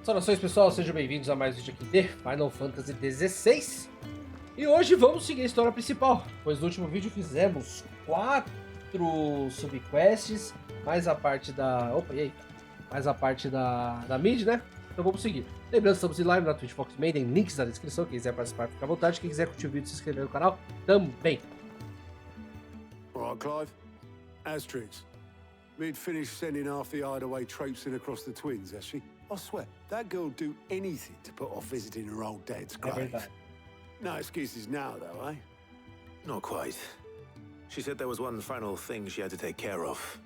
Saudações pessoal, sejam bem-vindos a mais um vídeo aqui de Final Fantasy XVI. E hoje vamos seguir a história principal, pois no último vídeo fizemos 4 subquests, mais a parte da... Opa, e aí? Mais a parte da mid, né? Então vamos seguir. Lembrando, estamos em live na Twitch Foxmaiden, links na descrição, quem quiser participar fica à vontade, quem quiser curtir o vídeo e se inscrever no canal também. Alright, Clive. Asterix. We'd finished sending half the hideaway traipsing across the twins, has she? I swear, that girl'd do anything to put off visiting her old dad's grave. No excuses now, though, eh? Not quite. She said there was one final thing she had to take care of.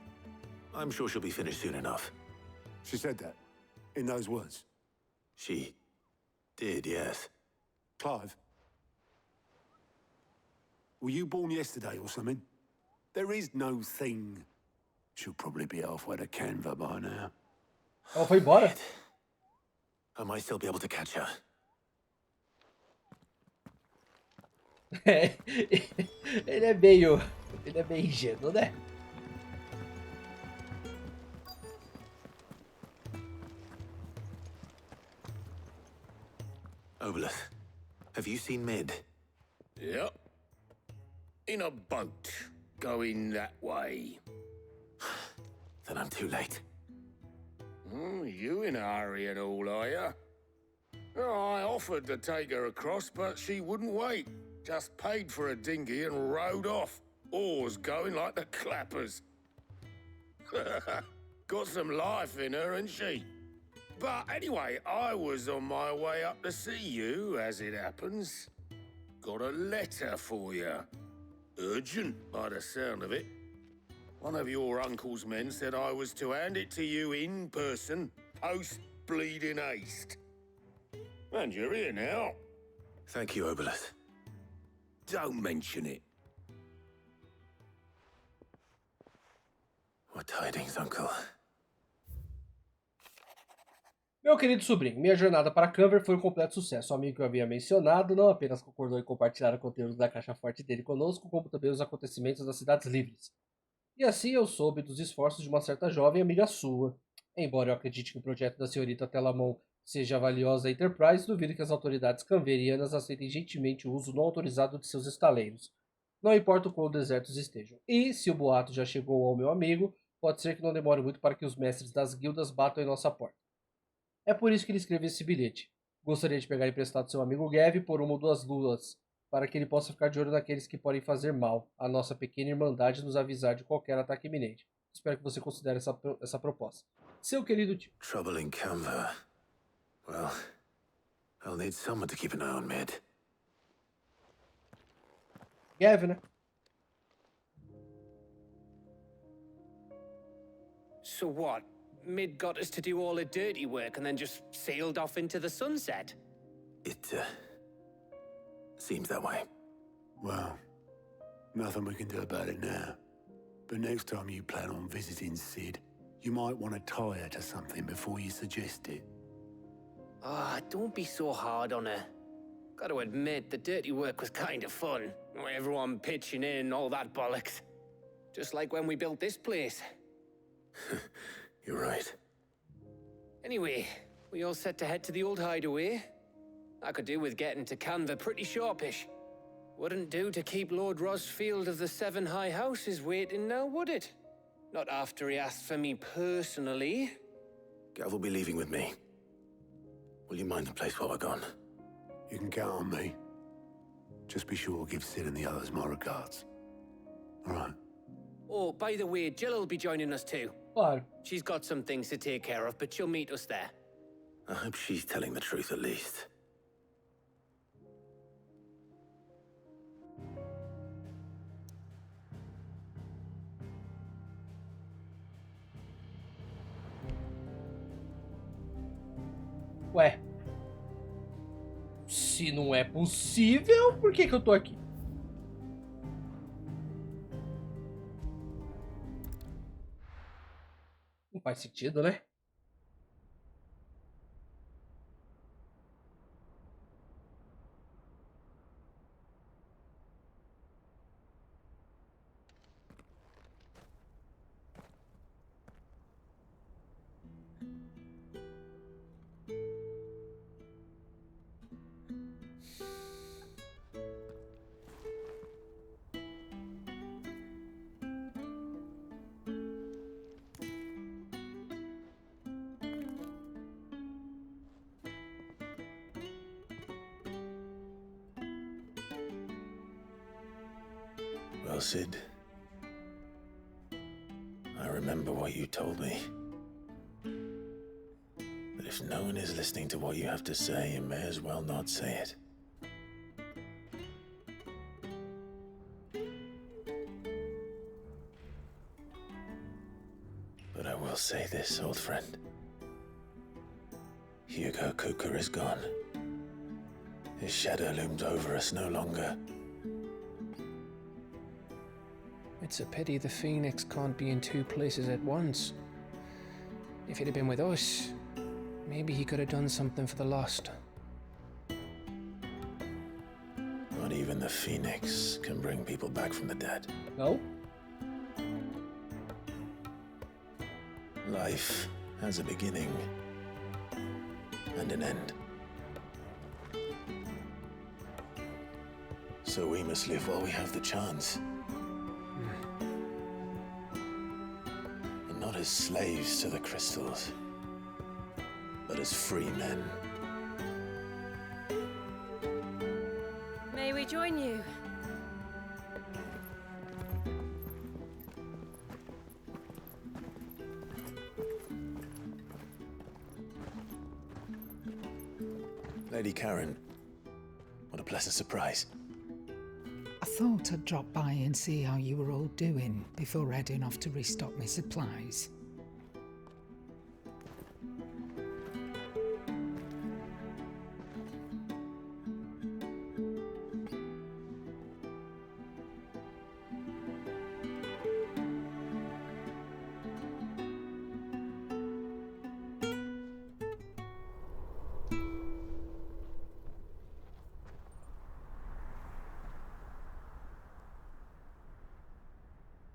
I'm sure she'll be finished soon enough. She said that? In those words? She did, yes. Clive? Were you born yesterday or something? There is no thing. She'll probably be halfway to Canva by now. Ela foi embora? I might still be able to catch her. Ele é meio ingênuo, né? Obelith, have you seen Mid? Yep. In a boat, going that way. Then I'm too late. You in a hurry and all, are ya? Oh, I offered to take her across, but she wouldn't wait. Just paid for a dinghy and rowed off. Oars going like the clappers. Got some life in her, ain't she? But anyway, I was on my way up to see you, as it happens. Got a letter for you. Urgent, by the sound of it. One of your uncle's men said I was to hand it to you in person, post-bleeding haste. And you're here now. Thank you, Obelith. Don't mention it. What tidings, uncle? Meu querido sobrinho, minha jornada para Canver foi um completo sucesso. O amigo que eu havia mencionado não apenas concordou em compartilhar o conteúdo da caixa forte dele conosco, como também os acontecimentos das cidades livres. E assim eu soube dos esforços de uma certa jovem amiga sua. Embora eu acredite que o projeto da senhorita Telamon seja a valiosa Enterprise, duvido que as autoridades canverianas aceitem gentilmente o uso não autorizado de seus estaleiros. Não importa o quão desertos estejam. E, se o boato já chegou ao meu amigo, pode ser que não demore muito para que os mestres das guildas batam em nossa porta. É por isso que ele escreveu esse bilhete. Gostaria de pegar emprestado seu amigo Gav por uma ou duas luas, para que ele possa ficar de olho naqueles que podem fazer mal à nossa pequena irmandade e nos avisar de qualquer ataque iminente. Espero que você considere essa proposta. Seu querido tio. Trouble in Canva. Well, I'll need someone to keep an eye on Mid. Gav, né? So what? Mid got us to do all the dirty work and then just sailed off into the sunset? It, seems that way. Well, nothing we can do about it now. But next time you plan on visiting Sid, you might want to tie her to something before you suggest it. Ah, don't be so hard on her. Gotta admit, the dirty work was kind of fun. Everyone pitching in, all that bollocks. Just like when we built this place. You're right. Anyway, we all set to head to the old hideaway. I could do with getting to Canva pretty sharpish. Wouldn't do to keep Lord Rosfield of the Seven High Houses waiting now, would it? Not after he asked for me personally. Gav will be leaving with me. Will you mind the place while we're gone? You can count on me. Just be sure to give Sid and the others my regards. All right. Oh, by the way, Jill will be joining us too. Claro. She's got some things to take care of, but she'll meet us there. I hope she's telling the truth at least. Ué. Se não é possível, por que eu tô aqui? Não faz sentido, né? Well, Sid, I remember what you told me. That if no one is listening to what you have to say, you may as well not say it. But I will say this, old friend. Hugo Cooker is gone. His shadow looms over us no longer. It's a pity the Phoenix can't be in two places at once. If he'd have been with us, maybe he could have done something for the lost. Not even the Phoenix can bring people back from the dead. No? Life has a beginning and an end. So we must live while we have the chance. And not as slaves to the crystals, but as free men. May we join you? Lady Karen, what a pleasant surprise. I thought I'd drop by and see how you were all doing before heading off to restock my supplies.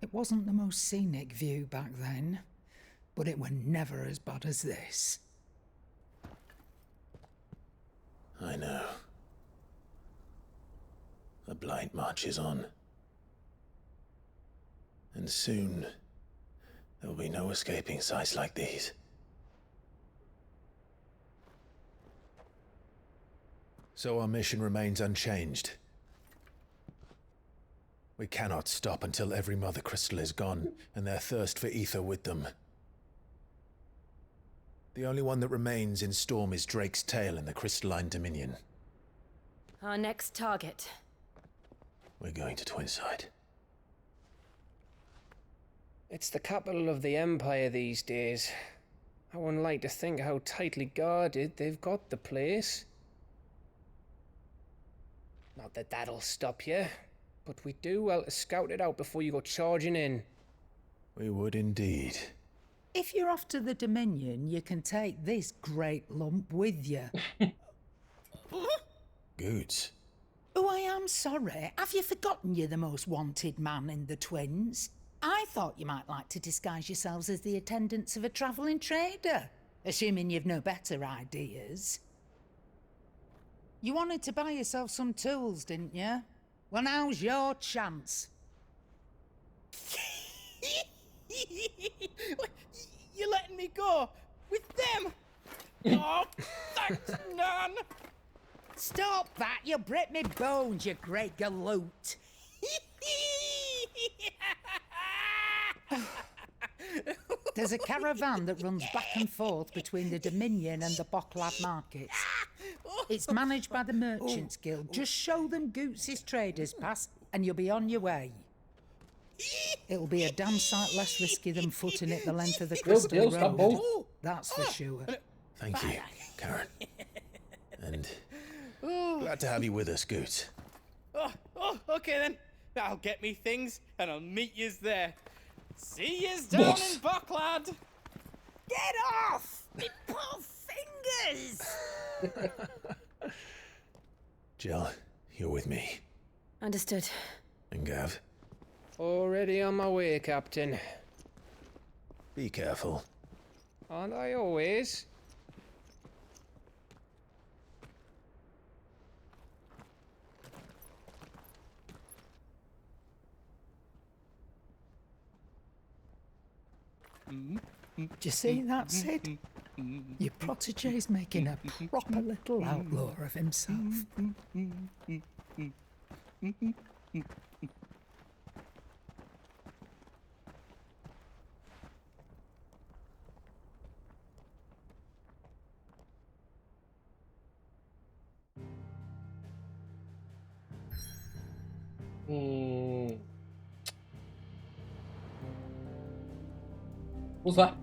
It wasn't the most scenic view back then, but it were never as bad as this. I know. The blight marches on. And soon, there will be no escaping sights like these. So our mission remains unchanged. We cannot stop until every Mother Crystal is gone, and their thirst for ether with them. The only one that remains in Storm is Drake's Tail in the Crystalline Dominion. Our next target. We're going to Twinside. It's the capital of the Empire these days. I wouldn't like to think how tightly guarded they've got the place. Not that that'll stop you, but we do well to scout it out before you go charging in. We would indeed. If you're off to the Dominion, you can take this great lump with you. Goods. Oh, I am sorry. Have you forgotten you're the most wanted man in the Twins? I thought you might like to disguise yourselves as the attendants of a travelling trader, assuming you've no better ideas. You wanted to buy yourself some tools, didn't you? Well, now's your chance. You're letting me go with them? Oh, thanks, Nan. Stop that! You'll break me bones, you great galoot. There's a caravan that runs back and forth between the Dominion and the Bocklad markets. It's managed by the Merchants Guild. Just show them Goots' traders pass and you'll be on your way. It'll be a damn sight less risky than footing it the length of the Crystal Road. That's for sure. Thank you, Karen. And glad to have you with us, Goots. Oh, okay then. I'll get me things and I'll meet yous there. See yous down in Bocklad. Get off! Me poor fingers! Jill, you're with me. Understood. And Gav, Already on my way, Captain. be careful. Aren't I always? Do you see that, Sid? Your protege's making a proper little outlaw of himself. Usar.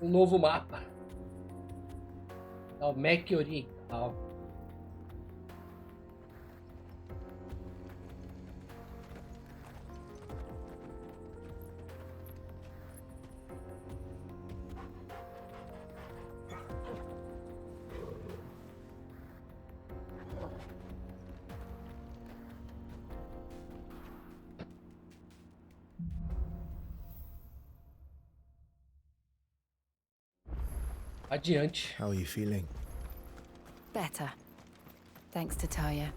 Um novo mapa. É o Mac Oriental. Adiante. How are you feeling? Better. Thanks to Taya.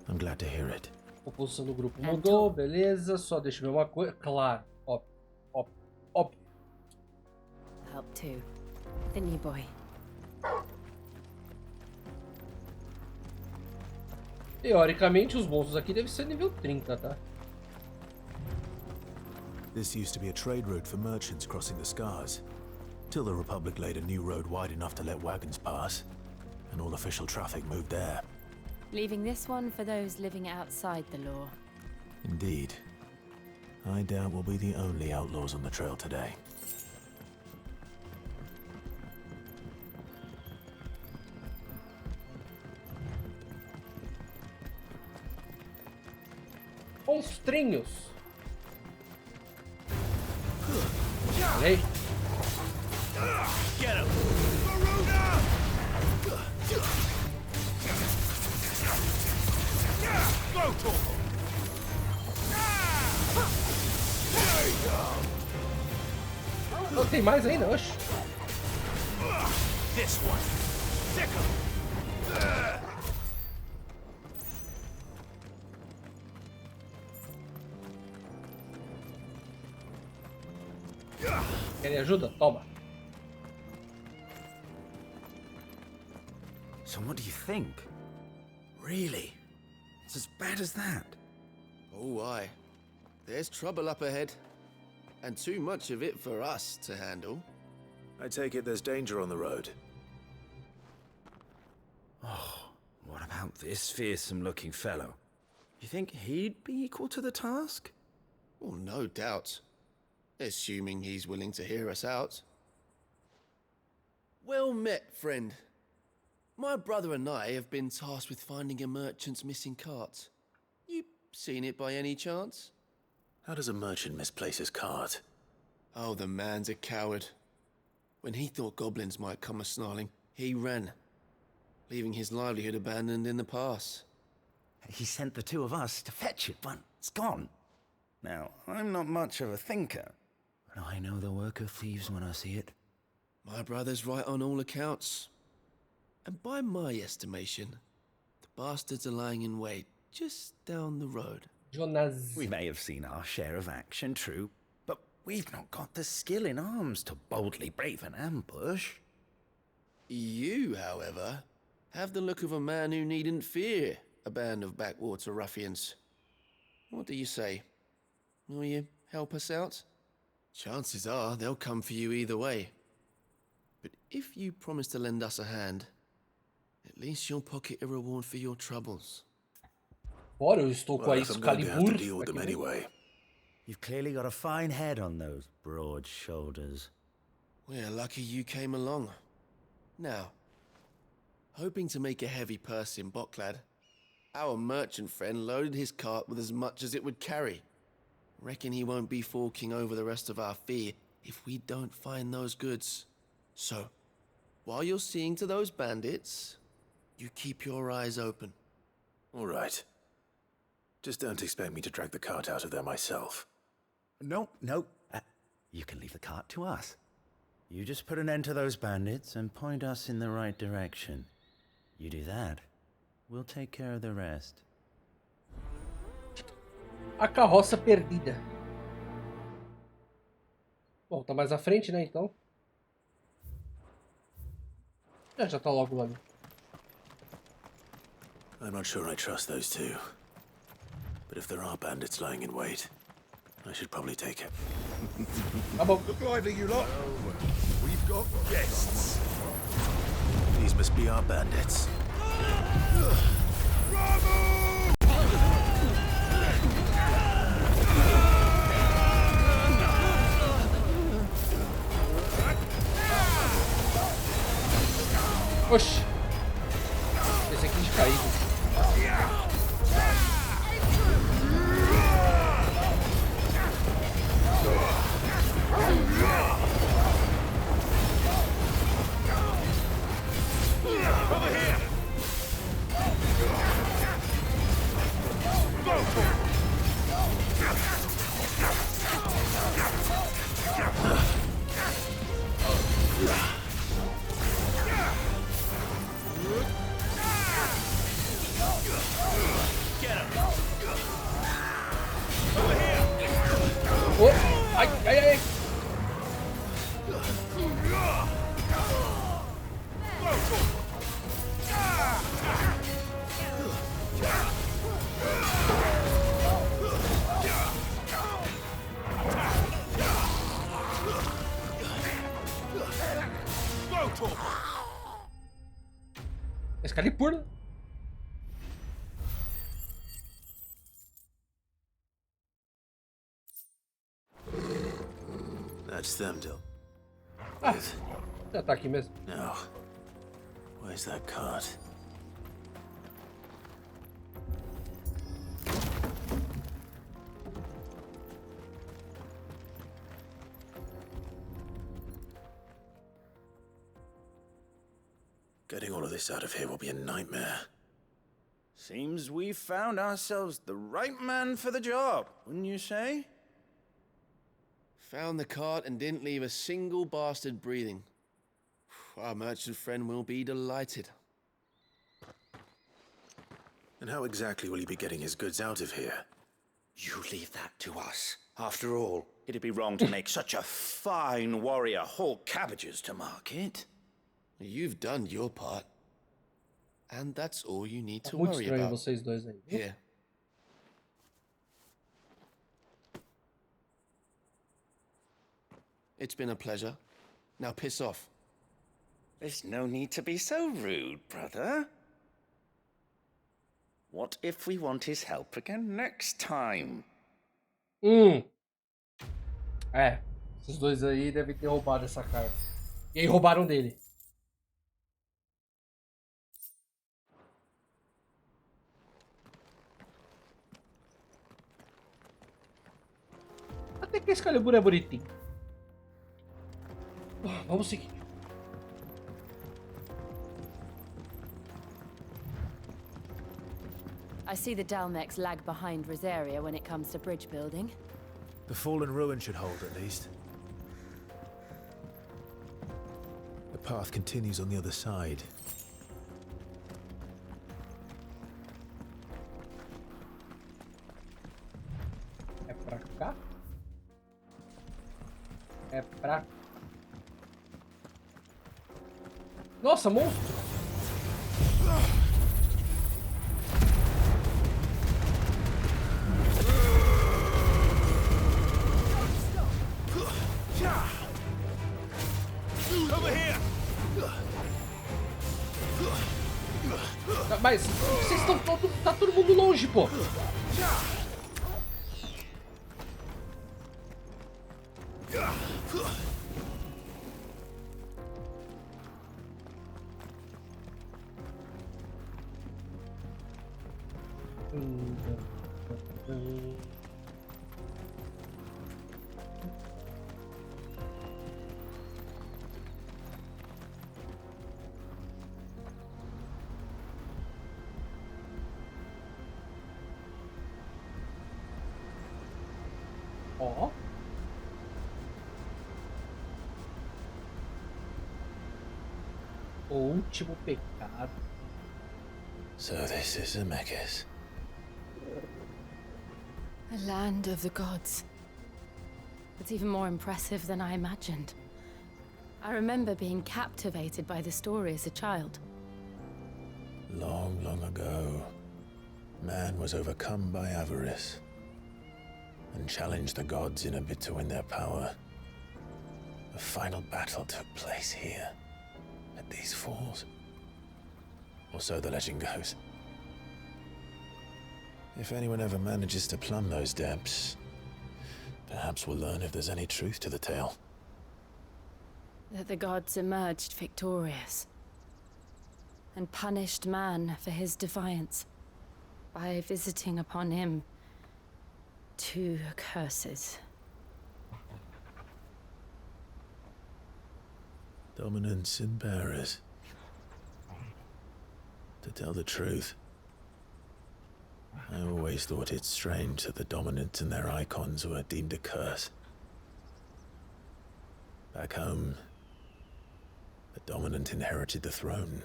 I'm glad to hear it. Composição do grupo mudou, beleza. Só deixa eu ver uma coisa. Claro, óbvio. Help too. The new boy. Teoricamente, os monstros aqui devem ser nível 30, tá? This used to be a trade route for merchants crossing the Scars, till the Republic laid a new road wide enough to let wagons pass, and all official traffic moved there. Leaving this one for those living outside the law. Indeed. I doubt we'll be the only outlaws on the trail today. Monstrinhos. Falei? Get him! Go, Torval! Oh, tem mais ainda, oxe. This one! Sick him! Querem ajuda? Toma. So what do you think? Really? It's as bad as that? Oh, aye. There's trouble up ahead. And too much of it for us to handle. I take it there's danger on the road. Oh, what about this fearsome-looking fellow? You think he'd be equal to the task? Well, no doubt. Assuming he's willing to hear us out. Well met, friend. My brother and I have been tasked with finding a merchant's missing cart. You seen it by any chance? How does a merchant misplace his cart? Oh, the man's a coward. When he thought goblins might come a-snarling, he ran, leaving his livelihood abandoned in the pass. He sent the two of us to fetch it, but it's gone. Now, I'm not much of a thinker, but I know the work of thieves when I see it. My brother's right on all accounts. And by my estimation, the bastards are lying in wait just down the road. Jonas. We may have seen our share of action, true, but we've not got the skill in arms to boldly brave an ambush. You, however, have the look of a man who needn't fear a band of backwater ruffians. What do you say? Will you help us out? Chances are they'll come for you either way. But if you promise to lend us a hand, at least you'll pocket a reward for your troubles. Bora, eu estou com a I'm going to have to Excalibur. deal with them aqui, né? anyway. You've clearly got a fine head on those broad shoulders. We're lucky you came along. Now, hoping to make a heavy purse in Boklad, our merchant friend loaded his cart with as much as it would carry. Reckon he won't be forking over the rest of our fee if we don't find those goods. So, while you're seeing to those bandits, you keep your eyes open. All right. Just don't expect me to drag the cart out of there myself. No. You can leave the cart to us. You just put an end to those bandits and point us in the right direction. You do that, we'll take care of the rest. A carroça perdida. Bom, tá mais à frente, né, então. Já tá logo lá. I'm not sure I trust those two. But if there are bandits lying in wait, I should probably take it. Tá bom. Look lively, you lot. We've got guests. These must be our bandits. Oxi. Esse aqui de caído. Oh, ai, ai, ai. Excalibur. That's them, Dill. Ah, já tá aqui mesmo. Now, where's that cart? Getting all of this out of here will be a nightmare. Seems we've found ourselves the right man for the job, wouldn't you say? Found the cart and didn't leave a single bastard breathing. Our merchant friend will be delighted. And how exactly will he be getting his goods out of here? You leave that to us. After all, it'd be wrong to make such a fine warrior haul cabbages to market. You've done your part. And that's all you need to Muito worry estranho about. vocês dois aí. Here. It's been a pleasure. Now piss off. There's no need to be so rude, brother. What if we want his help again next time? É, esses dois aí devem ter roubado essa carta. E aí roubaram dele. Até que esse Excalibur é bonitinho. Vamos seguir. I see the Dalmex lag behind Rosaria when it comes to bridge building. The fallen ruin should hold, at least. The path continues on the other side. É pra cá? É pra... Nossa, monstro! Mas vocês estão tá todo mundo longe, pô. Ó. O último pecado. So this is Zemeckis. A land of the gods. It's even more impressive than I imagined. I remember being captivated by the story as a child. Long, long ago, man was overcome by avarice and challenged the gods in a bid to win their power. The final battle took place here, at these falls. Or so the legend goes. If anyone ever manages to plumb those depths, perhaps we'll learn if there's any truth to the tale. That the gods emerged victorious and punished man for his defiance by visiting upon him 2 curses. Dominance and bearers. To tell the truth, I always thought it strange that the dominant and their icons were deemed a curse. Back home, the dominant inherited the throne.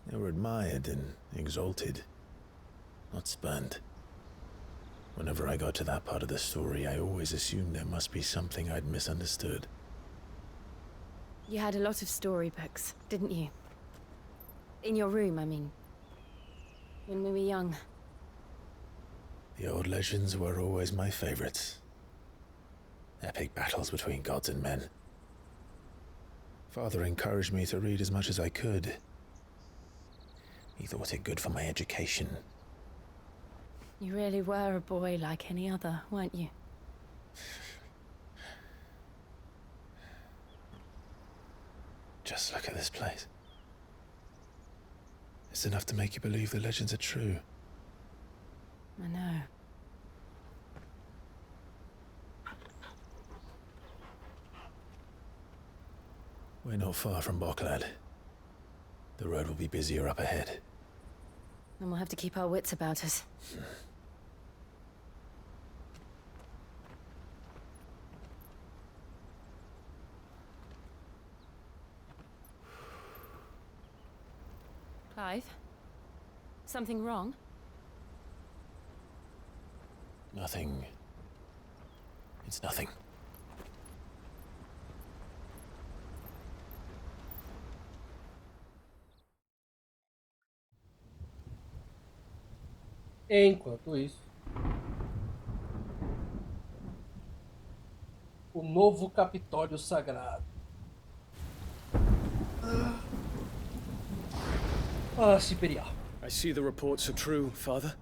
They were admired and exalted, not spurned. Whenever I got to that part of the story, I always assumed there must be something I'd misunderstood. You had a lot of storybooks, didn't you? In your room, I mean. When we were young. The old legends were always my favorites. Epic battles between gods and men. Father encouraged me to read as much as I could. He thought it good for my education. You really were a boy like any other, weren't you? Just look at this place. It's enough to make you believe the legends are true. I know. We're not far from Boklad. The road will be busier up ahead. And we'll have to keep our wits about us. Clive? Something wrong? Nothing. It's nothing. Enquanto isso, o novo Capitólio Sagrado. Imperial. I see the reports are true, Father.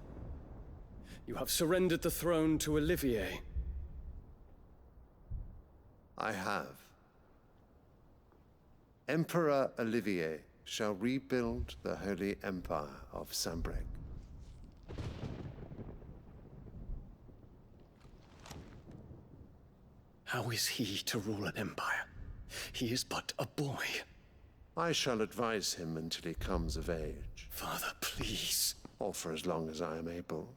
You have surrendered the throne to Olivier. I have. Emperor Olivier shall rebuild the Holy Empire of Sanbreque. How is he to rule an empire? He is but a boy. I shall advise him until he comes of age. Father, please. Or for as long as I am able.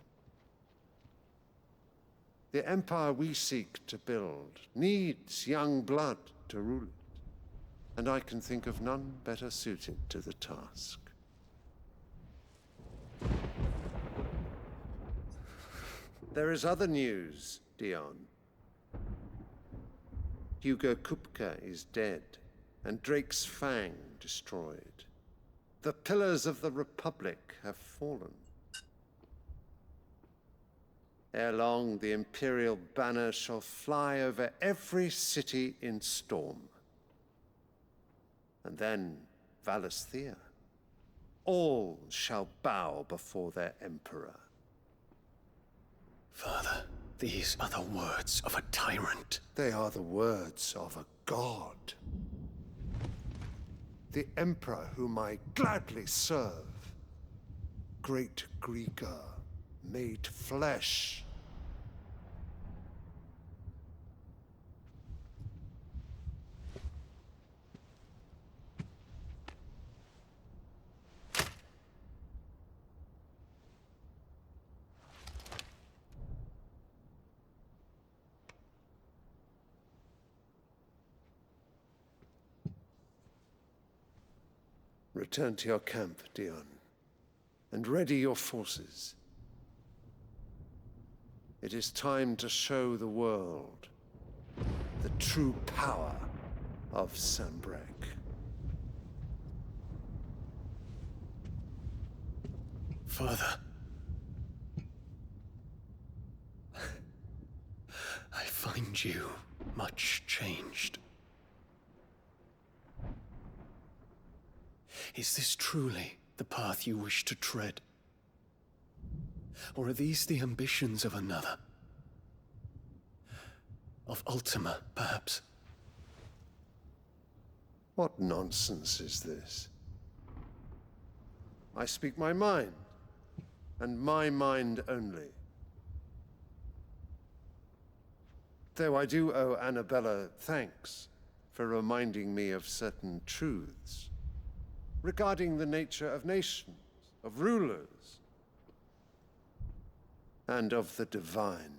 The empire we seek to build needs young blood to rule it, and I can think of none better suited to the task. There is other news, Dion. Hugo Kupka is dead, and Drake's Fang destroyed. The pillars of the Republic have fallen. Ere long, the Imperial banner shall fly over every city in Storm. And then Valisthea. All shall bow before their Emperor. Father, these are the words of a tyrant. They are the words of a god. The Emperor whom I gladly serve. Great Greeker, made flesh. Return to your camp, Dion, and ready your forces. It is time to show the world the true power of Sanbreque. Father. I find you much changed. Is this truly the path you wish to tread? Or are these the ambitions of another? Of Ultima, perhaps? What nonsense is this? I speak my mind, and my mind only. Though I do owe Annabella thanks for reminding me of certain truths regarding the nature of nations, of rulers, and of the divine.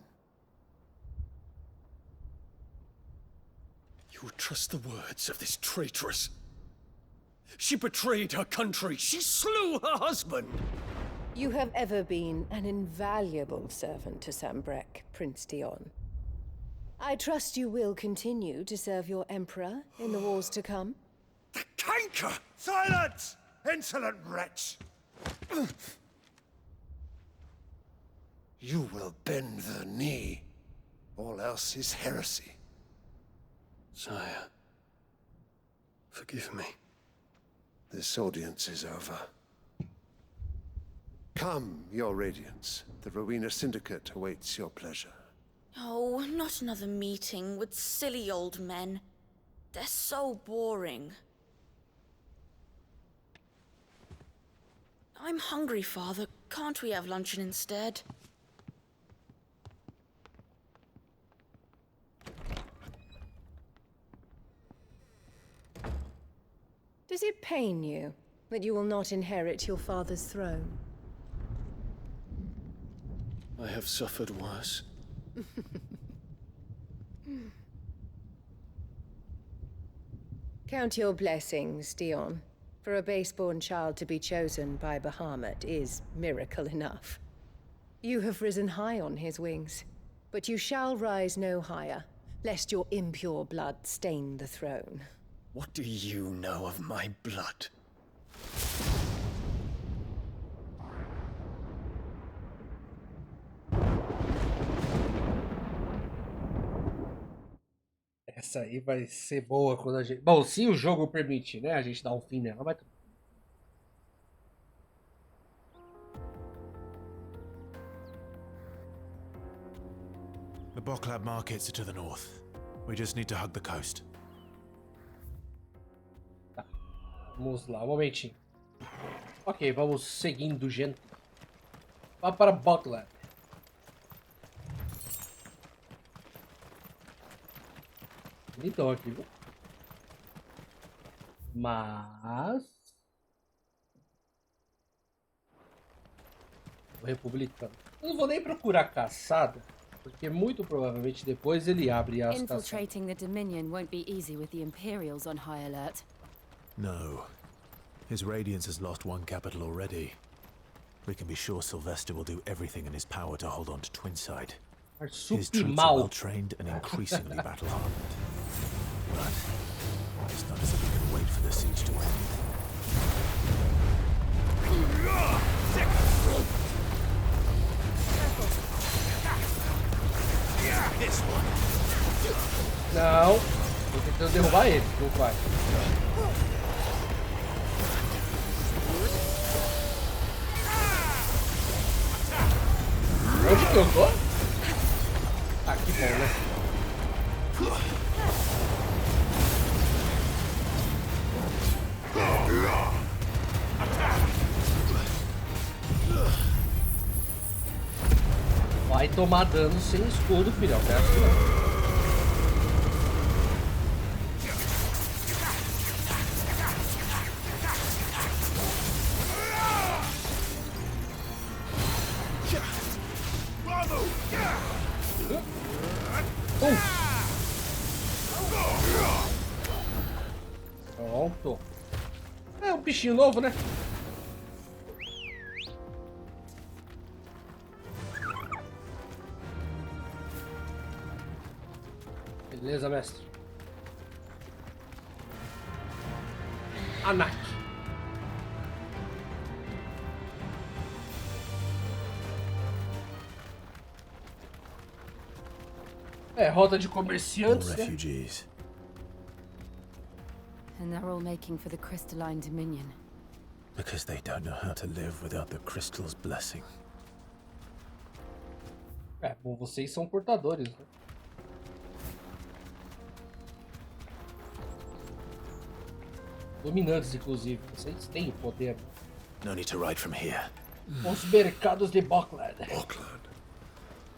You would trust the words of this traitress? She betrayed her country. She slew her husband. You have ever been an invaluable servant to Sambrek, Prince Dion. I trust you will continue to serve your Emperor in the wars to come. The canker! Silence! Insolent wretch! You will bend the knee. All else is heresy. Sire, forgive me. This audience is over. Come, your radiance. The Rowena Syndicate awaits your pleasure. Oh, not another meeting with silly old men. They're so boring. I'm hungry, Father. Can't we have luncheon instead? Does it pain you that you will not inherit your father's throne? I have suffered worse. Count your blessings, Dion. For a base-born child to be chosen by Bahamut is miracle enough. You have risen high on his wings, but you shall rise no higher, lest your impure blood stain the throne. What do you know of my blood? Essa aí vai ser boa quando a gente... Bom, se o jogo permite, né? A gente dar um fim nela, mas... The Boklab markets are to the north. We just need to hug the coast. Tá. Vamos lá, um momentinho. Ok, vamos seguindo, gente. Vá para Boklab. Então aqui, viu? Mas... o republicano. Eu não vou nem procurar caçada, porque muito provavelmente depois ele abre as caçadas. Infiltrating the Dominion won't be easy with the Imperials on high alert. No. His Radiance has lost one capital already. We can be sure Sylvester will do everything in his power to hold on to Twinside. His troops are well trained and increasingly battle hardened. But it's not as if we can wait for the siege to end. Não, tô tentando derrubar ele, não vai. Onde que eu tô? Ah, que bom, né? Vai tomar dano sem escudo, filhão. Peço não. Pronto. É um bichinho novo, né? Beleza, mestre. Anak. É, rota de comerciantes, né? Refugees. And they're all making for the crystalline Dominion. Because they don't know how to live without the crystal's blessing. Bom, vocês são portadores, né? Dominantes, inclusive. Vocês têm o poder. No need to ride from here. Os mercados de Bocklad.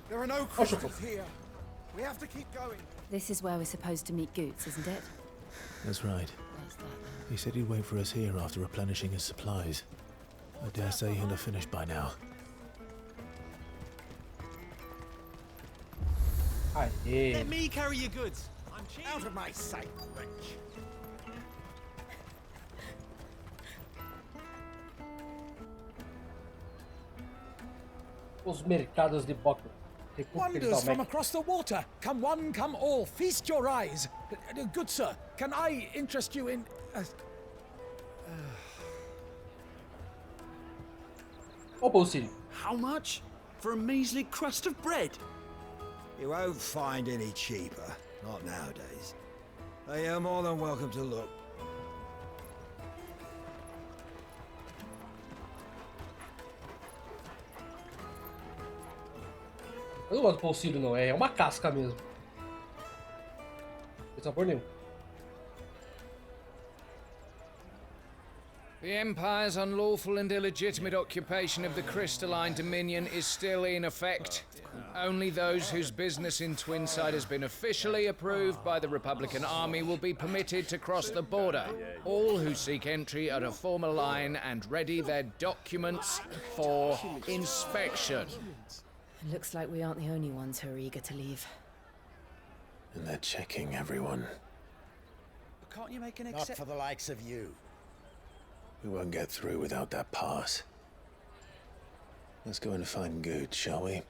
There are no crystals here. We have to keep going. This is where we're supposed to meet Goots, isn't it? That's right. He said he'd wait for us here after replenishing his supplies. I dare say he'll have finished by now. Let me carry your goods. I'm out of my sight, wretch. Os mercados de Bocklad. Wonders from across the water. Come one, come all. Feast your eyes. Good sir, can I interest you in... How much? For a measly crust of bread? You won't find any cheaper. Not nowadays. They are more than welcome to look. Eu não gosto do pão sírio, não. É uma casca mesmo. Não tem sabor nenhum. The Empire's unlawful and illegitimate occupation of the crystalline dominion is still in effect. Only those whose business in Twinside has been officially approved by the Republican Army will be permitted to cross the border. All who seek entry are to form a line and ready their documents for inspection. It looks like we aren't the only ones who are eager to leave. And they're checking everyone. Can't you make an exception? Not for the likes of you. We won't get through without that pass. Let's go and find Good, shall we?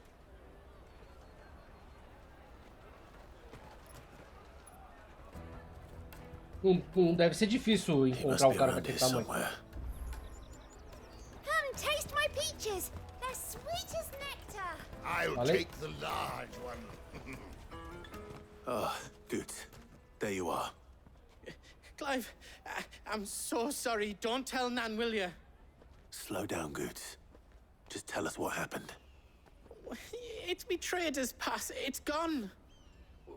Não deve ser difícil encontrar um cara daquele tamanho. Come taste my peaches. They're sweet as nectar. I'll take the large one. Good. There you are. Clive, I'm so sorry. Don't tell Nan, will you? Slow down, Good. Just tell us what happened. It's me trader's pass. It's gone.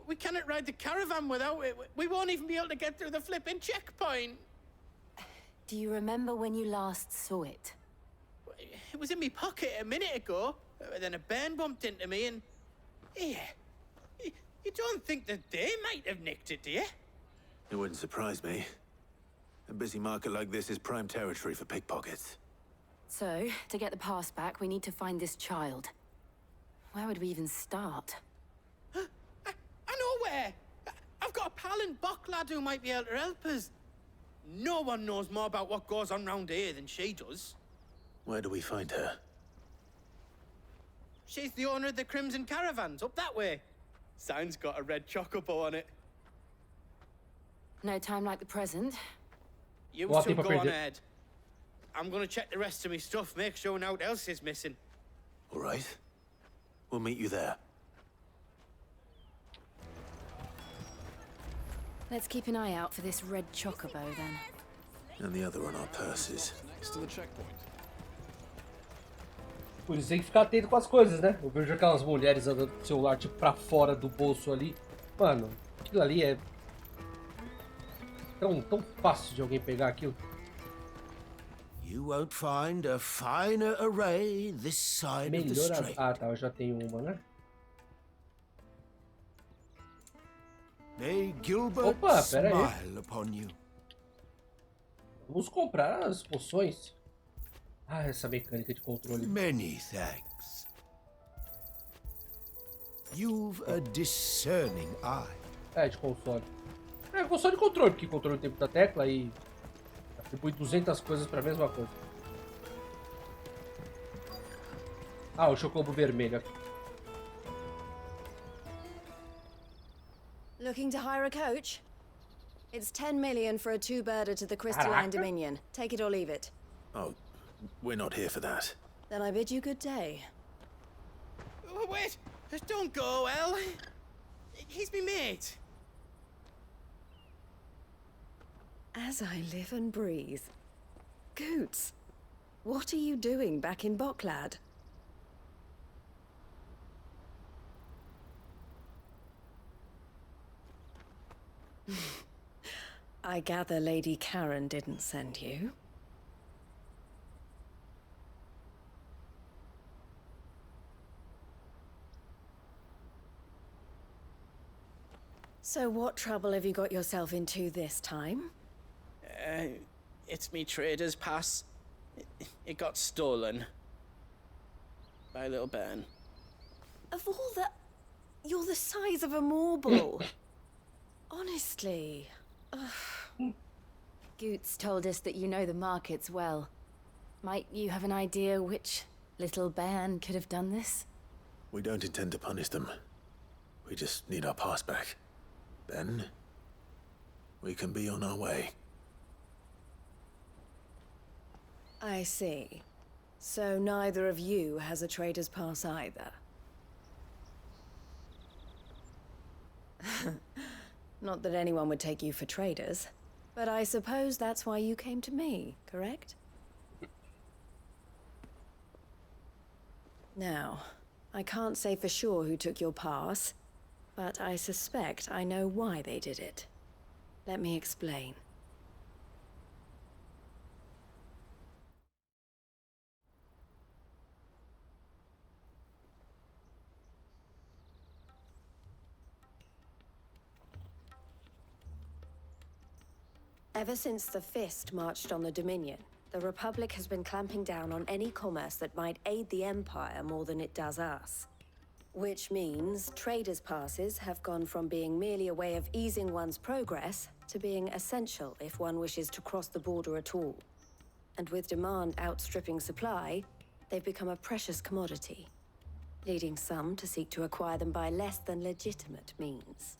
We cannot ride the caravan without it. We won't even be able to get through the flipping checkpoint. Do you remember when you last saw it? It was in my pocket a minute ago. Then a bairn bumped into me and... Yeah. You don't think that they might have nicked it, do you? It wouldn't surprise me. A busy market like this is prime territory for pickpockets. So, to get the pass back, we need to find this child. Where would we even start? I know where! I've got a pal in Bocklad who might be able to help us. No one knows more about what goes on round here than she does. Where do we find her? She's the owner of the Crimson Caravans, up that way. Sign's got a red chocobo on it. No time like the present. You two go on ahead. I'm gonna check the rest of my stuff, make sure nothing else is missing. All right. We'll meet you there. Let's keep an eye out for this red chocobo, then. And the other on our purses. Next to the checkpoint. Por isso tem que ficar atento com as coisas, né? Eu vejo aquelas mulheres andando com o celular tipo pra fora do bolso ali. Mano, aquilo ali é tão fácil de alguém pegar aquilo. You won't find a finer array this side of the strait. Ah, tá, eu já tenho uma, né? May Gilbert smile upon you. Vamos comprar as poções. Ah, essa mecânica de controle. Many thanks. You've a discerning eye. É, de console. É, console de controle, porque controle tem muita tecla e atribui 200 coisas pra mesma coisa. Ah, o chocobo vermelho aqui. Looking to hire a coach? It's 10 million for a two-birder to the Crystalline Dominion. Take it or leave it. Oh, we're not here for that. Then I bid you good day. Oh, wait! Don't go, El. He's me mate. As I live and breathe. Goots. What are you doing back in Boklad? I gather Lady Karen didn't send you. So what trouble have you got yourself into this time? It's me trader's pass. It got stolen. By a little bairn. Of all the... You're the size of a marble. Honestly. Ugh. Goots told us that you know the markets well. Might you have an idea which little bairn could have done this? We don't intend to punish them. We just need our pass back. Then, we can be on our way. I see. So neither of you has a trader's pass either. Not that anyone would take you for traders, but I suppose that's why you came to me, correct? Now, I can't say for sure who took your pass, but I suspect I know why they did it. Let me explain. Ever since the Fist marched on the Dominion, the Republic has been clamping down on any commerce that might aid the Empire more than it does us. Which means traders' passes have gone from being merely a way of easing one's progress to being essential if one wishes to cross the border at all. And with demand outstripping supply, they've become a precious commodity, leading some to seek to acquire them by less than legitimate means.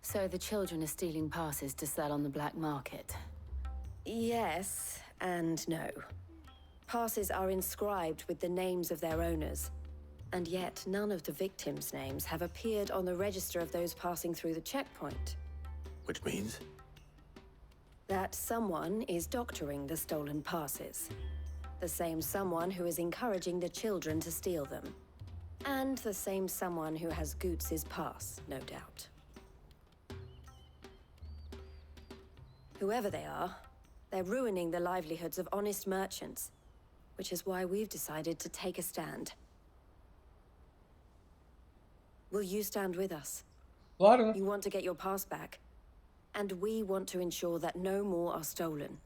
So the children are stealing passes to sell on the black market? Yes and no. Passes are inscribed with the names of their owners, and yet none of the victims' names have appeared on the register of those passing through the checkpoint. Which means? That someone is doctoring the stolen passes. The same someone who is encouraging the children to steal them. And the same someone who has Goots' pass, no doubt. Whoever they are, they're ruining the livelihoods of honest merchants, which is why we've decided to take a stand. Will you stand with us? You want to get your pass back, and we want to ensure that no more are stolen.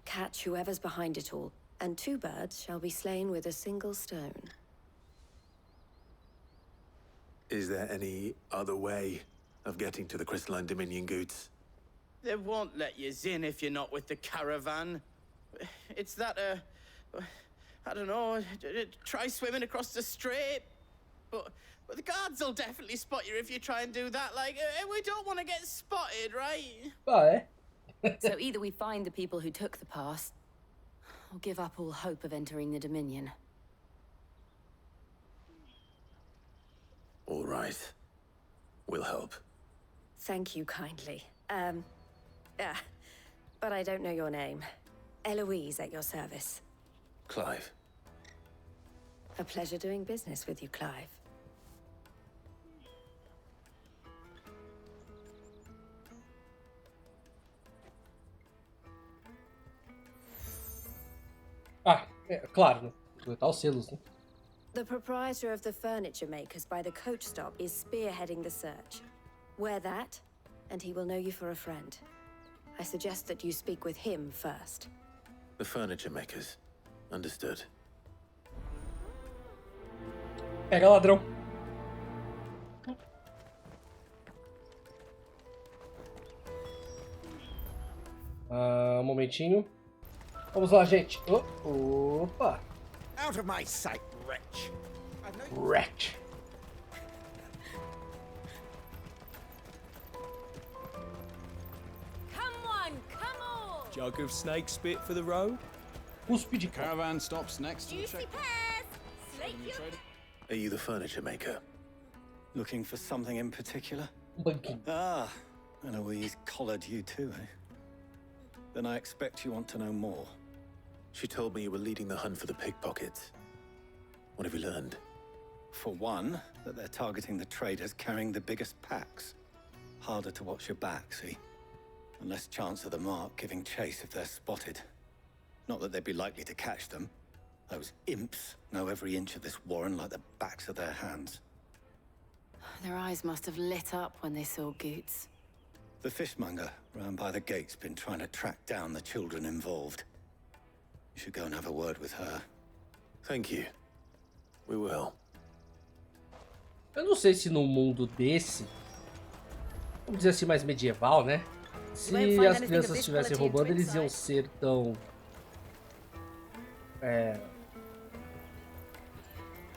Catch whoever's behind it all, and two birds shall be slain with a single stone. Is there any other way of getting to the Crystalline Dominion, Goots? They won't let you in if you're not with the caravan. It's that, I don't know, try swimming across the strait. But the guards will definitely spot you if you try and do that. Like, we don't want to get spotted, right? Bye. So either we find the people who took the pass, or give up all hope of entering the Dominion. All right. We'll help. Thank you kindly. But I don't know your name. Eloise at your service. Clive. A pleasure doing business with you, Clive. Ah, claro, né? Botar os selos, né? The proprietor of the furniture makers by the coach stop is spearheading the search. Wear that, and he will know you for a friend. I suggest that you speak with him first. The furniture makers. Understood. Pega, ladrão. Um momentinho. Vamos lá, gente. Opa. Out of my sight, wretch. Wretch. Jug of snake spit for the road? Cuspe de caravan stops next to the Juicy check. pears! Slate your... Are you the furniture maker? Looking for something in particular? Banquinho. Ah, Eloise collared you too, eh? Then I expect you want to know more. She told me you were leading the hunt for the pickpockets. What have you learned? For one, that they're targeting the traders carrying the biggest packs. Harder to watch your back, see? And less chance of the mark giving chase if they're spotted. Not that they'd be likely to catch them. Those imps know every inch of this warren like the backs of their hands. Their eyes must have lit up when they saw Goots. The fishmonger round by the gate's been trying to track down the children involved. You should go and have a word with her. Thank you. We will. Eu não sei se num mundo desse, vamos dizer assim, mais medieval, né? Se as crianças estivessem roubando, eles iam ser tão...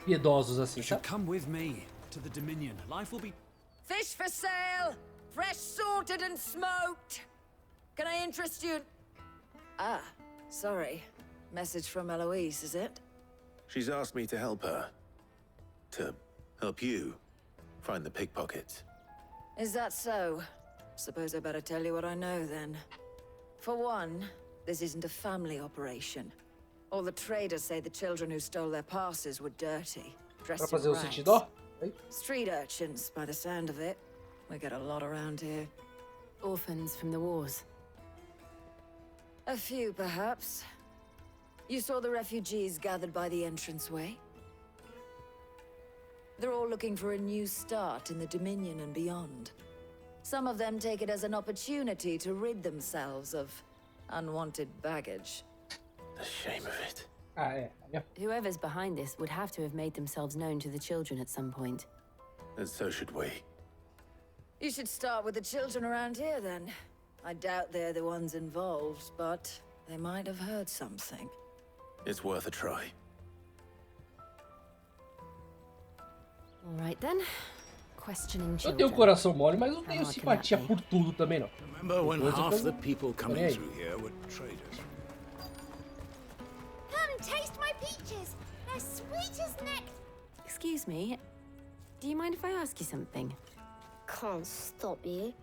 piedosos assim, sabe? Come with me to the Dominion. Life will be... Fish for sale! Fresh sorted and smoked! Can I interest you? Ah, sorry. Message from Eloise, is it? She's asked me to help her. To help you find the pickpockets. Is that so? Suppose I better tell you what I know then. For one, this isn't a family operation. All the traders say the children who stole their passes were dirty, dressed in rags. Street urchins, by the sound of it. We get a lot around here. Orphans from the wars. A few, perhaps. You saw the refugees gathered by the entranceway? They're all looking for a new start in the Dominion and beyond. Some of them take it as an opportunity to rid themselves of unwanted baggage. The shame of it. Whoever's behind this would have to have made themselves known to the children at some point. And so should we. You should start with the children around here, then. I doubt they're the ones involved, but they might have heard something. It's worth a try. All right, then. Questioning Eu children. tenho um coração mole, mas não tenho simpatia por tudo também, não. Remember when half the people coming through here were traders? Come, taste my peaches. They're sweet as nectar. Excuse me. Do you mind if I ask you something? Can't stop you.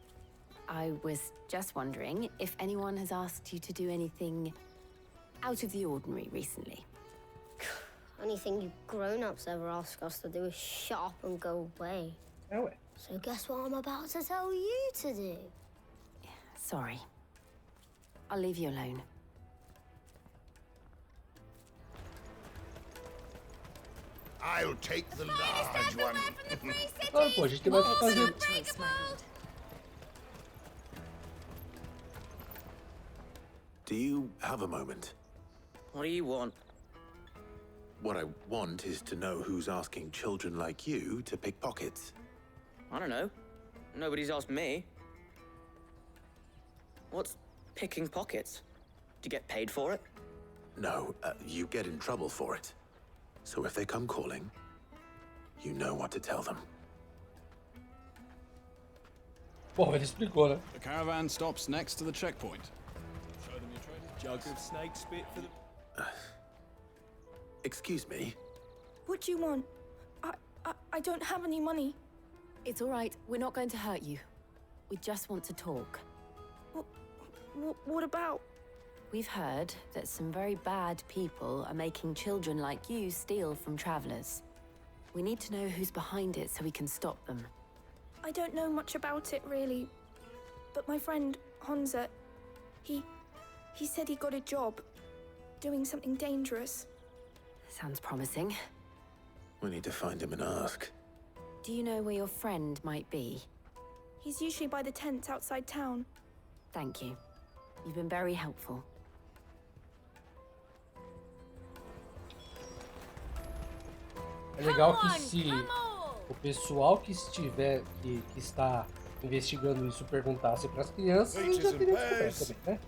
I was just wondering if anyone has asked you to do anything out of the ordinary recently. Anything you grown-ups ever ask us to do is shut up and go away. So guess what I'm about to tell you to do? Sorry. I'll leave you alone. I'll take the large one. Ah, pô, a gente vai fazer... Do you have a moment? What do you want? What I want is to know who's asking children like you to pick pockets. I don't know. Nobody's asked me. What's picking pockets? Do you get paid for it? No, you get in trouble for it. So if they come calling, you know what to tell them. Bom, ele explicou, né? The caravan stops next to the checkpoint. Show them your traded jug of snake spit for the... Excuse me? What do you want? I don't have any money. It's all right. We're not going to hurt you. We just want to talk. What about? We've heard that some very bad people are making children like you steal from travelers. We need to know who's behind it so we can stop them. I don't know much about it, really. But my friend, Honza, he said he got a job doing something dangerous. Sounds promising. We need to find him and ask. Do you know where your friend might be? He's usually by the tents outside town. Thank you. You've been very helpful. É legal que se o pessoal que está investigando isso perguntasse para as crianças, a gente já teria descoberto também, né?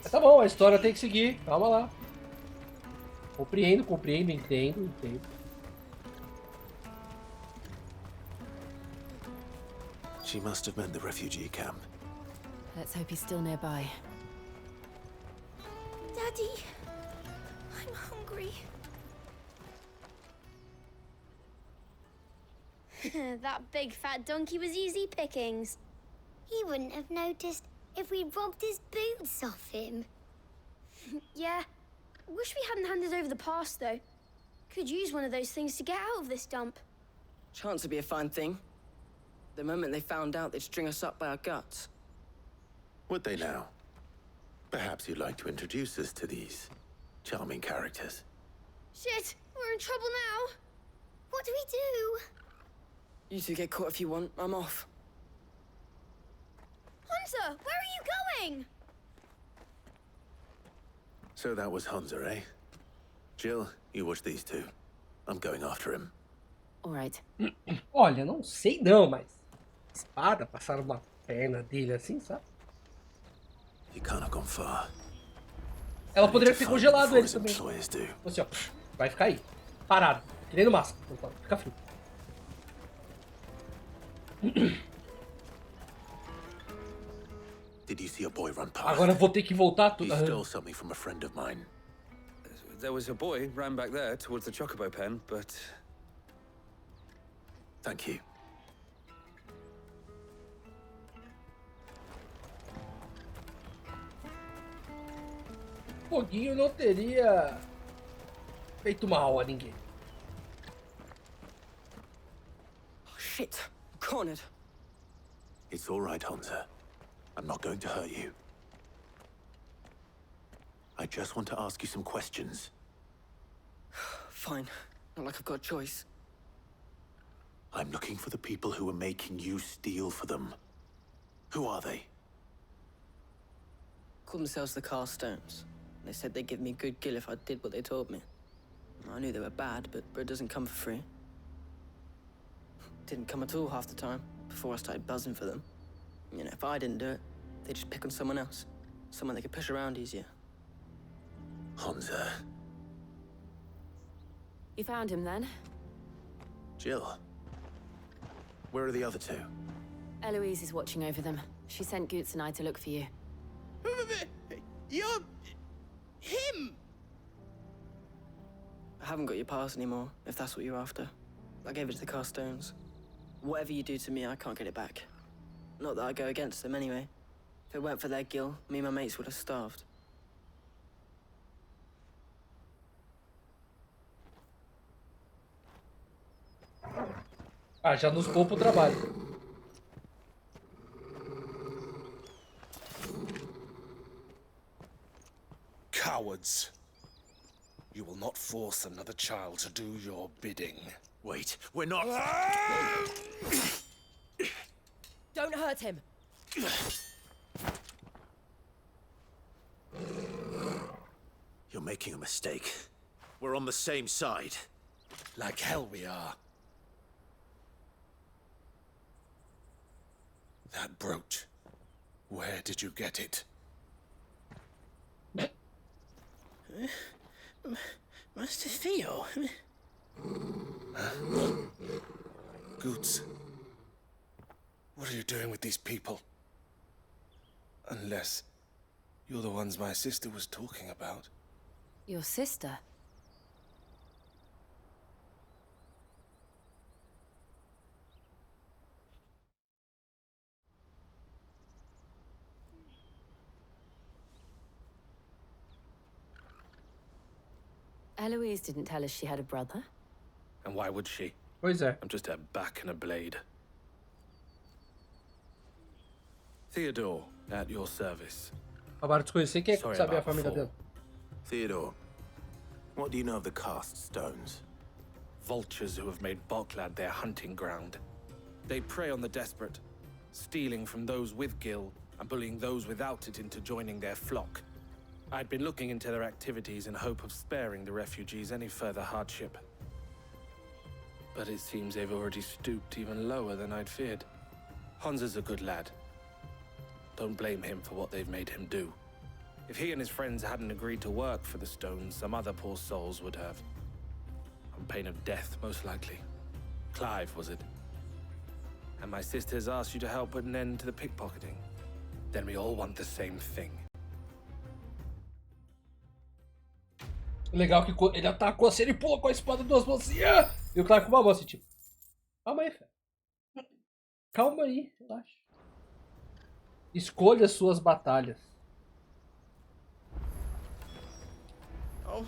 Mas tá bom, a história tem que seguir, calma lá. Compreendo, entendo. She must have meant the refugee camp. Let's hope he's still nearby. Daddy, I'm hungry. That big fat donkey was easy pickings. He wouldn't have noticed if we robbed his boots off him. Yeah. Wish we hadn't handed over the pass, though. Could use one of those things to get out of this dump. Chance would be a fine thing. The moment they found out, they'd string us up by our guts. Would they now? Perhaps you'd like to introduce us to these charming characters. Shit, we're in trouble now. What do we do? You two get caught if you want. I'm off. Hunter, where are you going? So that was Hunter, eh? Jill, you watch these two. I'm going after him. All right. Olha, não sei não, mas espada, passaram uma perna dele assim, sabe? He can't have gone far. Ela poderia ter congelado ele também. Employers do. Assim, ó, vai ficar aí, parado, que nem no máscara, fica frio. Did you see a boy run past? Agora eu vou ter que voltar tudo. He stole something from a friend of mine. There was a boy ran back there towards the chocobo pen, but... Thank you. Foguinho não teria feito mal a ninguém. Oh, shit. Cornered. It's all right, Hunter. I'm not going to hurt you. I just want to ask you some questions. Fine. Not like I've got a choice. I'm looking for the people who are making you steal for them. Who are they? Call themselves the Carstones. They said they'd give me good gill if I did what they told me. I knew they were bad, but bread doesn't come for free. Didn't come at all half the time, before I started buzzing for them. You know, if I didn't do it, they'd just pick on someone else. Someone they could push around easier. Hunter. You found him then? Jill. Where are the other two? Eloise is watching over them. She sent Goots and I to look for you. You're... him! I haven't got your pass anymore, if that's what you're after. I gave it to the Carstones. Whatever you do to me, I can't get it back. Not that I go against them anyway. If it weren't for their gill, me and my mates would have starved. Ah, já nos poupa o trabalho. Cowards. You will not force another child to do your bidding. Wait, we're not... Don't hurt him. You're making a mistake. We're on the same side. Like hell we are. That brooch. Where did you get it? Master Theo. Goots. What are you doing with these people? Unless you're the ones my sister was talking about. Your sister? Eloise didn't tell us she had a brother. And why would she? Pois é. I'm just her back and a blade. Theodore, at your service. Acabaram de desconhecer quem é que Sorry sabia a about família before. dela. Theodore, what do you know of the cast stones? Vultures who have made Boklad their hunting ground. They prey on the desperate, stealing from those with gill and bullying those without it into joining their flock. I'd been looking into their activities in hope of sparing the refugees any further hardship. But it seems they've already stooped even lower than I'd feared. Hansa's a good lad. Don't blame him for what they've made him do. If he and his friends hadn't agreed to work for the stones, some other poor souls would have. On pain of death, most likely. Clive, was it? And my sisters asked you to help put an end to the pickpocketing. Then we all want the same thing. Legal que ele atacou assim, ele pula com a espada duas mãos assim, e o Clive com uma mão assim, tipo, calma aí, fé. Calma aí, relaxa. Escolha suas batalhas. Oh.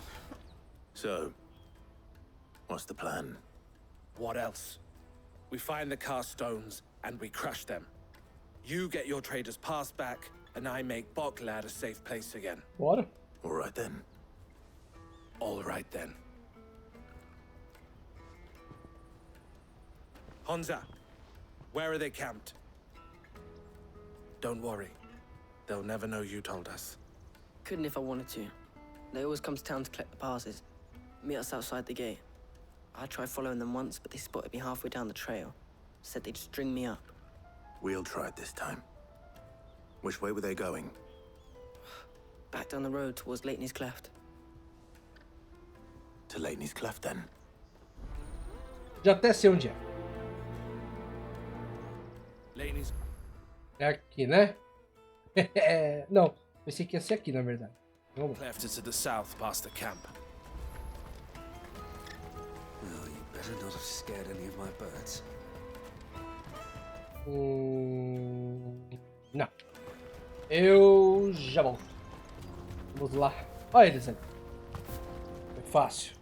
So, what's the plan? What else? We find the cast stones and we crush them. You get your traders passed back, and I make Boklad a safe place again. Bora. All right then. All right then. Honza, where are they camped? Don't worry. They'll never know you told us. Couldn't if I wanted to. They always come to town to collect the passes. Meet us outside the gate. I tried following them once, but they spotted me halfway down the trail. Said they'd string me up. We'll try it this time. Which way were they going? Back down the road towards Leighton's Cleft. To Leighton's Cleft, then? Já até sei onde é. Leighton's... É aqui, né? Não, pensei que ia ser aqui, na verdade. Vamos. Cleft is to the south, past the camp. Well, you better not have scared any of my birds. Não. Eu já volto. Vamos lá. Olha eles ali. Foi fácil.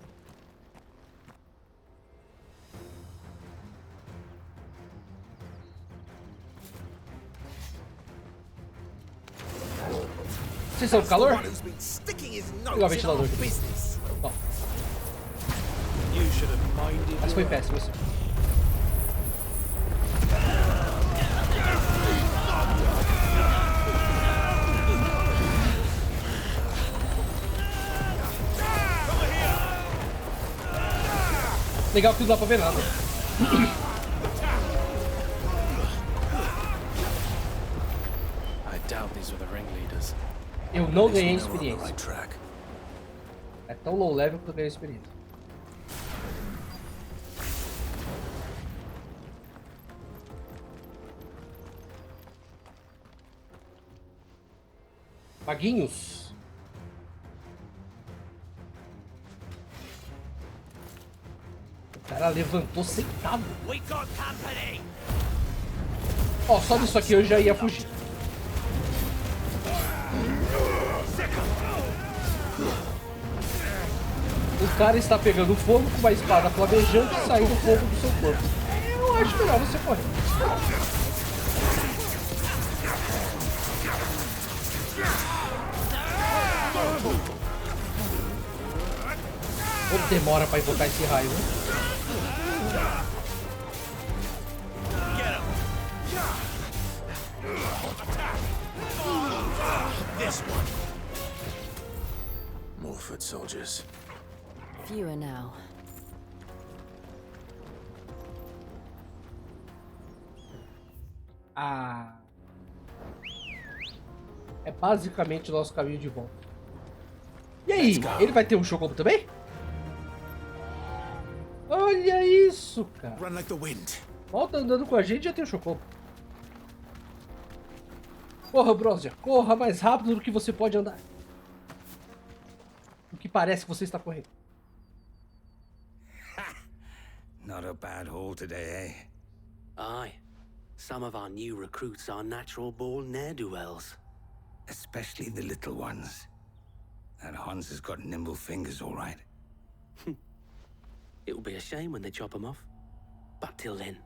Vocês estão com calor? Pegar o ventilador aqui. Ó. Mas foi péssimo isso. Legal que não dá pra ver nada. I doubt these were the ringleaders. Eu não ganhei experiência. É tão low level que eu ganhei experiência. Maguinhos. O cara levantou sentado. Ó, só disso aqui eu já ia fugir. O cara está pegando fogo com uma espada flamejante e saindo fogo do seu corpo. Eu acho melhor você correr. Quanto demora para invocar esse raio, né? More foot soldiers. Fewer now. Ah. É basicamente o nosso caminho de volta. E aí, ele vai ter um chocobo também? Olha isso, cara. Run like the wind. Volta andando com a gente, já tem um chocobo. Corra, Browser. Corra mais rápido do que você pode andar. O que parece que você está correndo. Not a bad haul today, eh? Aye. Some of our new recruits are natural-born ne'er-do-wells. Especially the little ones. That Hans has got nimble fingers, all right. It will be a shame when they chop them off. But till then,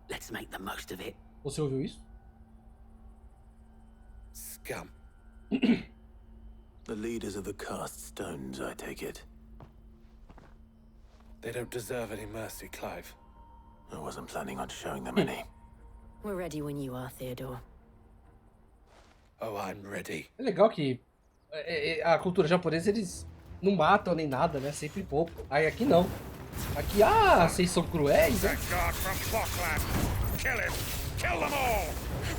let's make the most of it. Você ouviu isso? Scum. The leaders of the cast stones, I take it. They don't deserve any mercy, Clive. I wasn't planning on showing them any. We're ready when you are, Theodore. Oh, I'm ready. É legal que a cultura japonesa, eles não matam nem nada, né? Sempre pouco. Aí aqui não. Aqui, vocês são cruéis, né?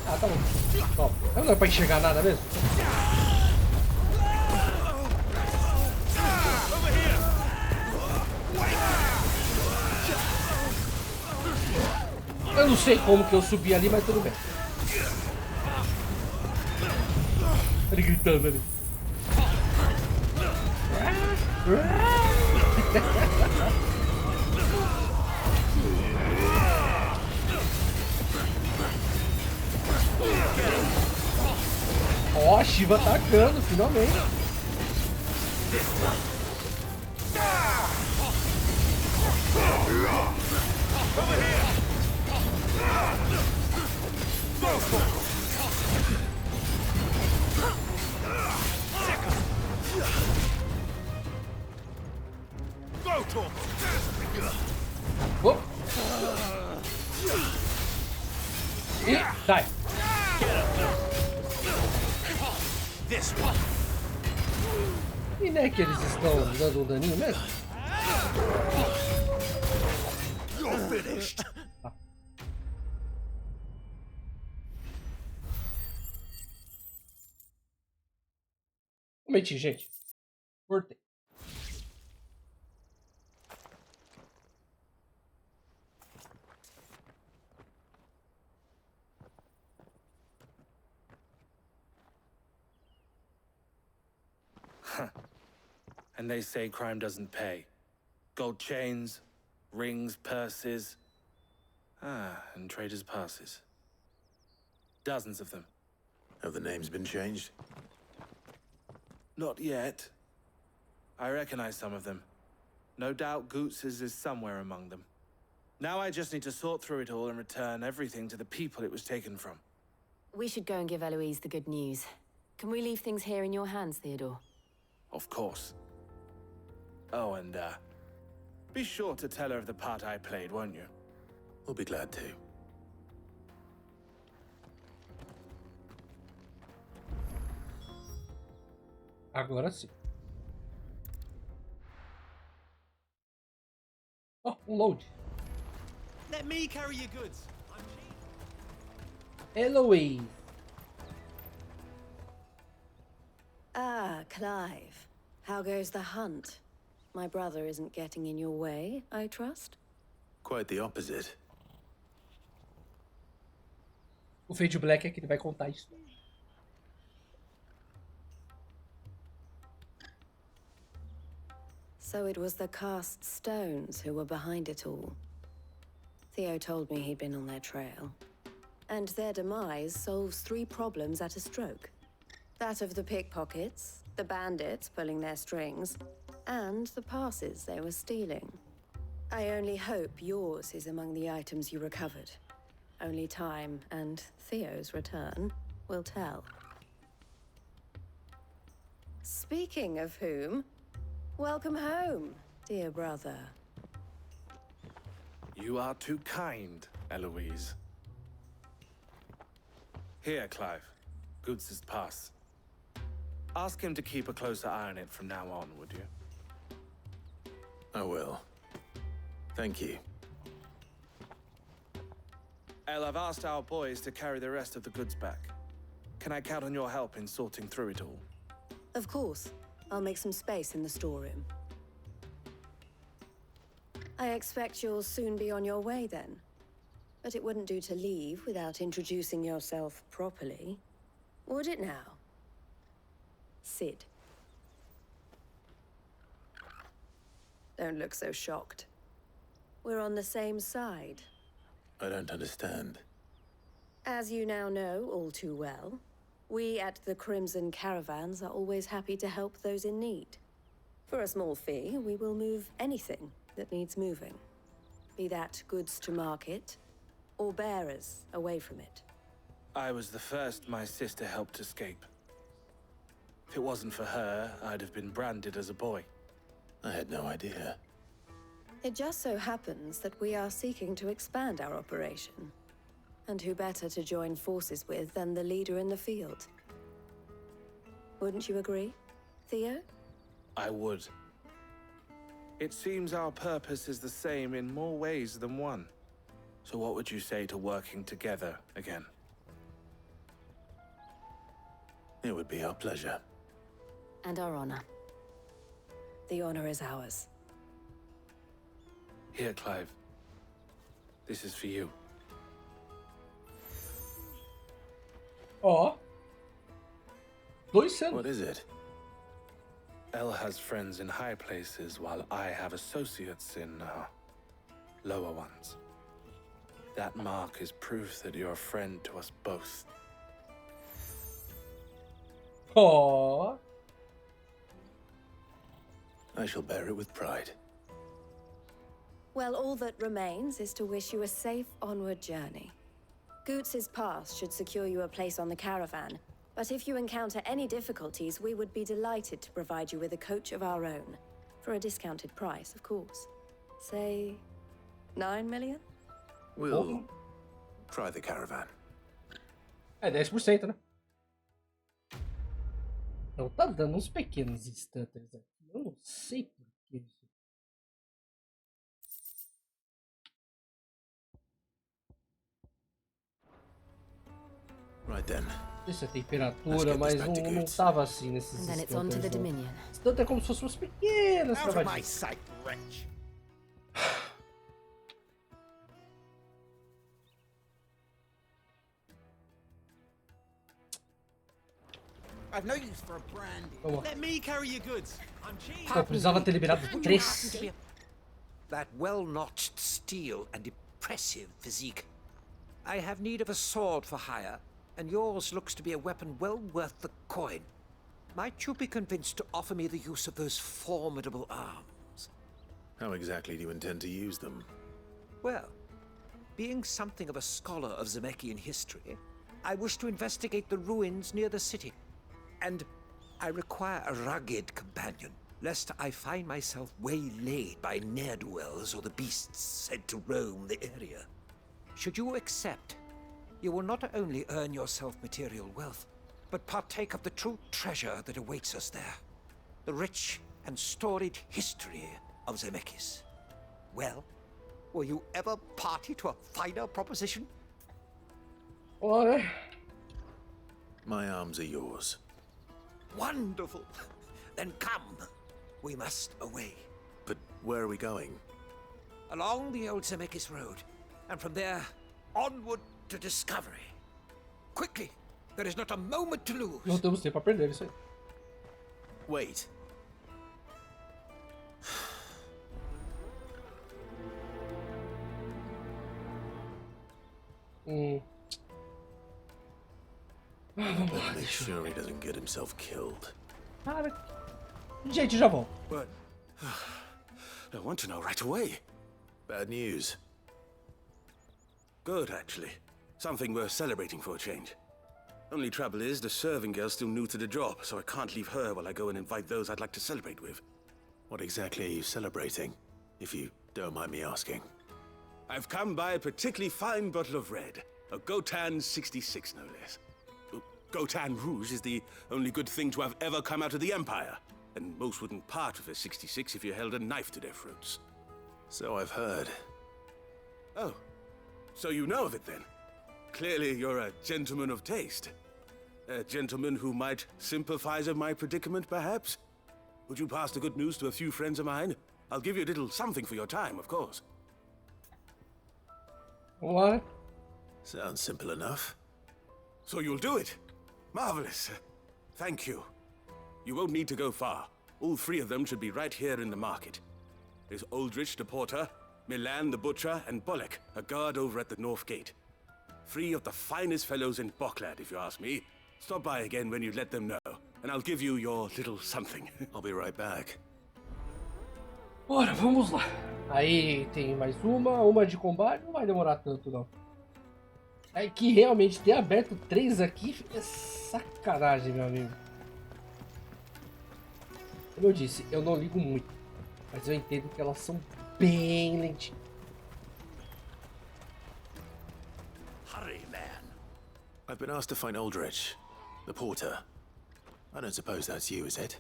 Ah, tá bom. Ó, não é pra enxergar nada mesmo? Eu não sei como que eu subi ali, mas tudo bem. Ele gritando ali. a Shiva atacando, finalmente. Oh. E sai. E né que eles estão dando um daninho mesmo? Tá. Um momentinho, gente. Cortei. And they say crime doesn't pay. Gold chains, rings, purses. And traders' passes. Dozens of them. Have the names been changed? Not yet. I recognize some of them. No doubt Goots's is somewhere among them. Now I just need to sort through it all and return everything to the people it was taken from. We should go and give Eloise the good news. Can we leave things here in your hands, Theodore? Of course. Oh, and, be sure to tell her of the part I played, won't you? We'll be glad to. Agora sim. Oh, load. Let me carry your goods. Eloise. Ah, Clive. How goes the hunt? My brother isn't getting in your way, I trust? Quite the opposite. O Fade Black é que ele vai contar isso. So it was the cast stones who were behind it all. Theo told me he'd been on their trail. And their demise solves 3 problems at a stroke. That of the pickpockets, the bandits pulling their strings, and the passes they were stealing. I only hope yours is among the items you recovered. Only time and Theo's return will tell. Speaking of whom, welcome home, dear brother. You are too kind, Eloise. Here, Clive. Goots's pass. Ask him to keep a closer eye on it from now on, would you? I will. Thank you. El, I've asked our boys to carry the rest of the goods back. Can I count on your help in sorting through it all? Of course. I'll make some space in the storeroom. I expect you'll soon be on your way then. But it wouldn't do to leave without introducing yourself properly. Would it now? Sid. Don't look so shocked. We're on the same side. I don't understand. As you now know all too well, we at the Crimson Caravans are always happy to help those in need. For a small fee, we will move anything that needs moving. Be that goods to market, or bearers away from it. I was the first my sister helped escape. If it wasn't for her, I'd have been branded as a boy. I had no idea. It just so happens that we are seeking to expand our operation. And who better to join forces with than the leader in the field? Wouldn't you agree, Theo? I would. It seems our purpose is the same in more ways than one. So what would you say to working together again? It would be our pleasure. And our honor. The honor is ours. Here, Clive. This is for you. Ó. What is it? El has friends in high places, while I have associates in, lower ones. That mark is proof that you're a friend to us both. Oh. I shall bear it with pride. Well, all that remains is to wish you a safe onward journey. Goots's pass should secure you a place on the caravan, but if you encounter any difficulties, we would be delighted to provide you with a coach of our own. For a discounted price, of course. Say, 9 million? We'll try the caravan. É 10%, né? Então tá dando uns pequenos stutters aqui. Eu não sei por que isso. Right then. Isso é temperatura, mas não tava assim nesses stutters. Stutter é como se fossem umas pequenas travadinhas. I've no use for a brandy. Let me carry your goods. I'm cheap. Eu precisava ter liberado 3. That well-notched steel and impressive physique. I have need of a sword for hire, and yours looks to be a weapon well worth the coin. Might you be convinced to offer me the use of those formidable arms? How exactly do you intend to use them? Well, being something of a scholar of Zemeckis history, I wish to investigate the ruins near the city. And I require a rugged companion, lest I find myself waylaid by ne'er-do-wells or the beasts said to roam the area. Should you accept, you will not only earn yourself material wealth, but partake of the true treasure that awaits us there. The rich and storied history of Zemeckis. Well, were you ever party to a finer proposition? What? My arms are yours. Wonderful! Then come. We must away. But where are we going? Along the old Zemeckis Road, and from there, onward to discovery. Quickly! There is not a moment to lose. Não temos tempo a perder isso aí. Wait. Make sure he doesn't get himself killed. Cara, gente, já volto. But I want to know right away. Bad news. Good, actually. Something worth celebrating for a change. Only trouble is, the serving girl's still new to the job, so I can't leave her while I go and invite those I'd like to celebrate with. What exactly are you celebrating, if you don't mind me asking? I've come by a particularly fine bottle of red. A Gotan 66, no less. Gotan Rouge is the only good thing to have ever come out of the Empire, and most wouldn't part with a 66 if you held a knife to their throats. So I've heard. Oh, so you know of it then? Clearly you're a gentleman of taste. A gentleman who might sympathize with my predicament, perhaps? Would you pass the good news to a few friends of mine? I'll give you a little something for your time, of course. What? Sounds simple enough. So you'll do it? Marvelous. Thank you. You won't need to go far. All three of them should be right here in the market. There's Aldrich the porter, Milan the butcher, and Bollock, a guard over at the north gate. 3 of the finest fellows in Boklad, if you ask me. Stop by again when you let them know, and I'll give you your little something. I'll be right back. Bora, vamos lá. Aí tem mais uma de combate, não vai demorar tanto não. É que realmente ter aberto 3 aqui é sacanagem, meu amigo. Como eu disse, eu não ligo muito, mas eu entendo que elas são bem lentinhas. Hurry, man. I've been asked to find Aldrich, the porter. I don't suppose that's you, is it?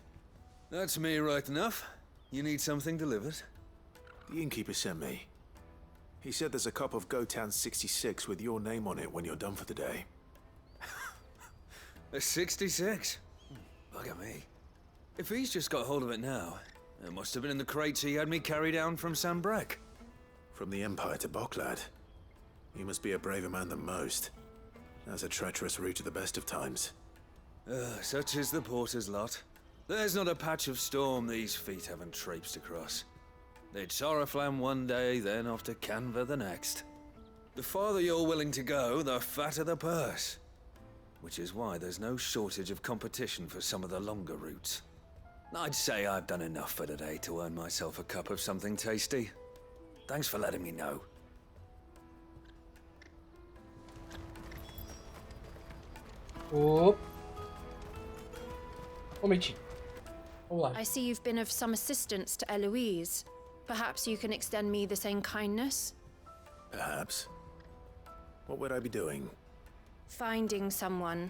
That's me right enough. You need something delivered? The innkeeper sent me. He said there's a cup of Gotan 66 with your name on it when you're done for the day. A 66? Look at me. If he's just got hold of it now, it must have been in the crates he had me carry down from Sambrek. From the Empire to Boklad. You must be a braver man than most. That's a treacherous route to the best of times. Such is the porter's lot. There's not a patch of storm these feet haven't traipsed across. It's Oriflamme one day, then off to Canva the next. The farther you're willing to go, the fatter the purse. which is why there's no shortage of competition for some of the longer routes. I'd say I've done enough for today to earn myself a cup of something tasty. Thanks for letting me know. Oh. Momentinho. Vamos lá. I see you've been of some assistance to Eloise. Perhaps you can extend me the same kindness? Perhaps. What would I be doing? Finding someone.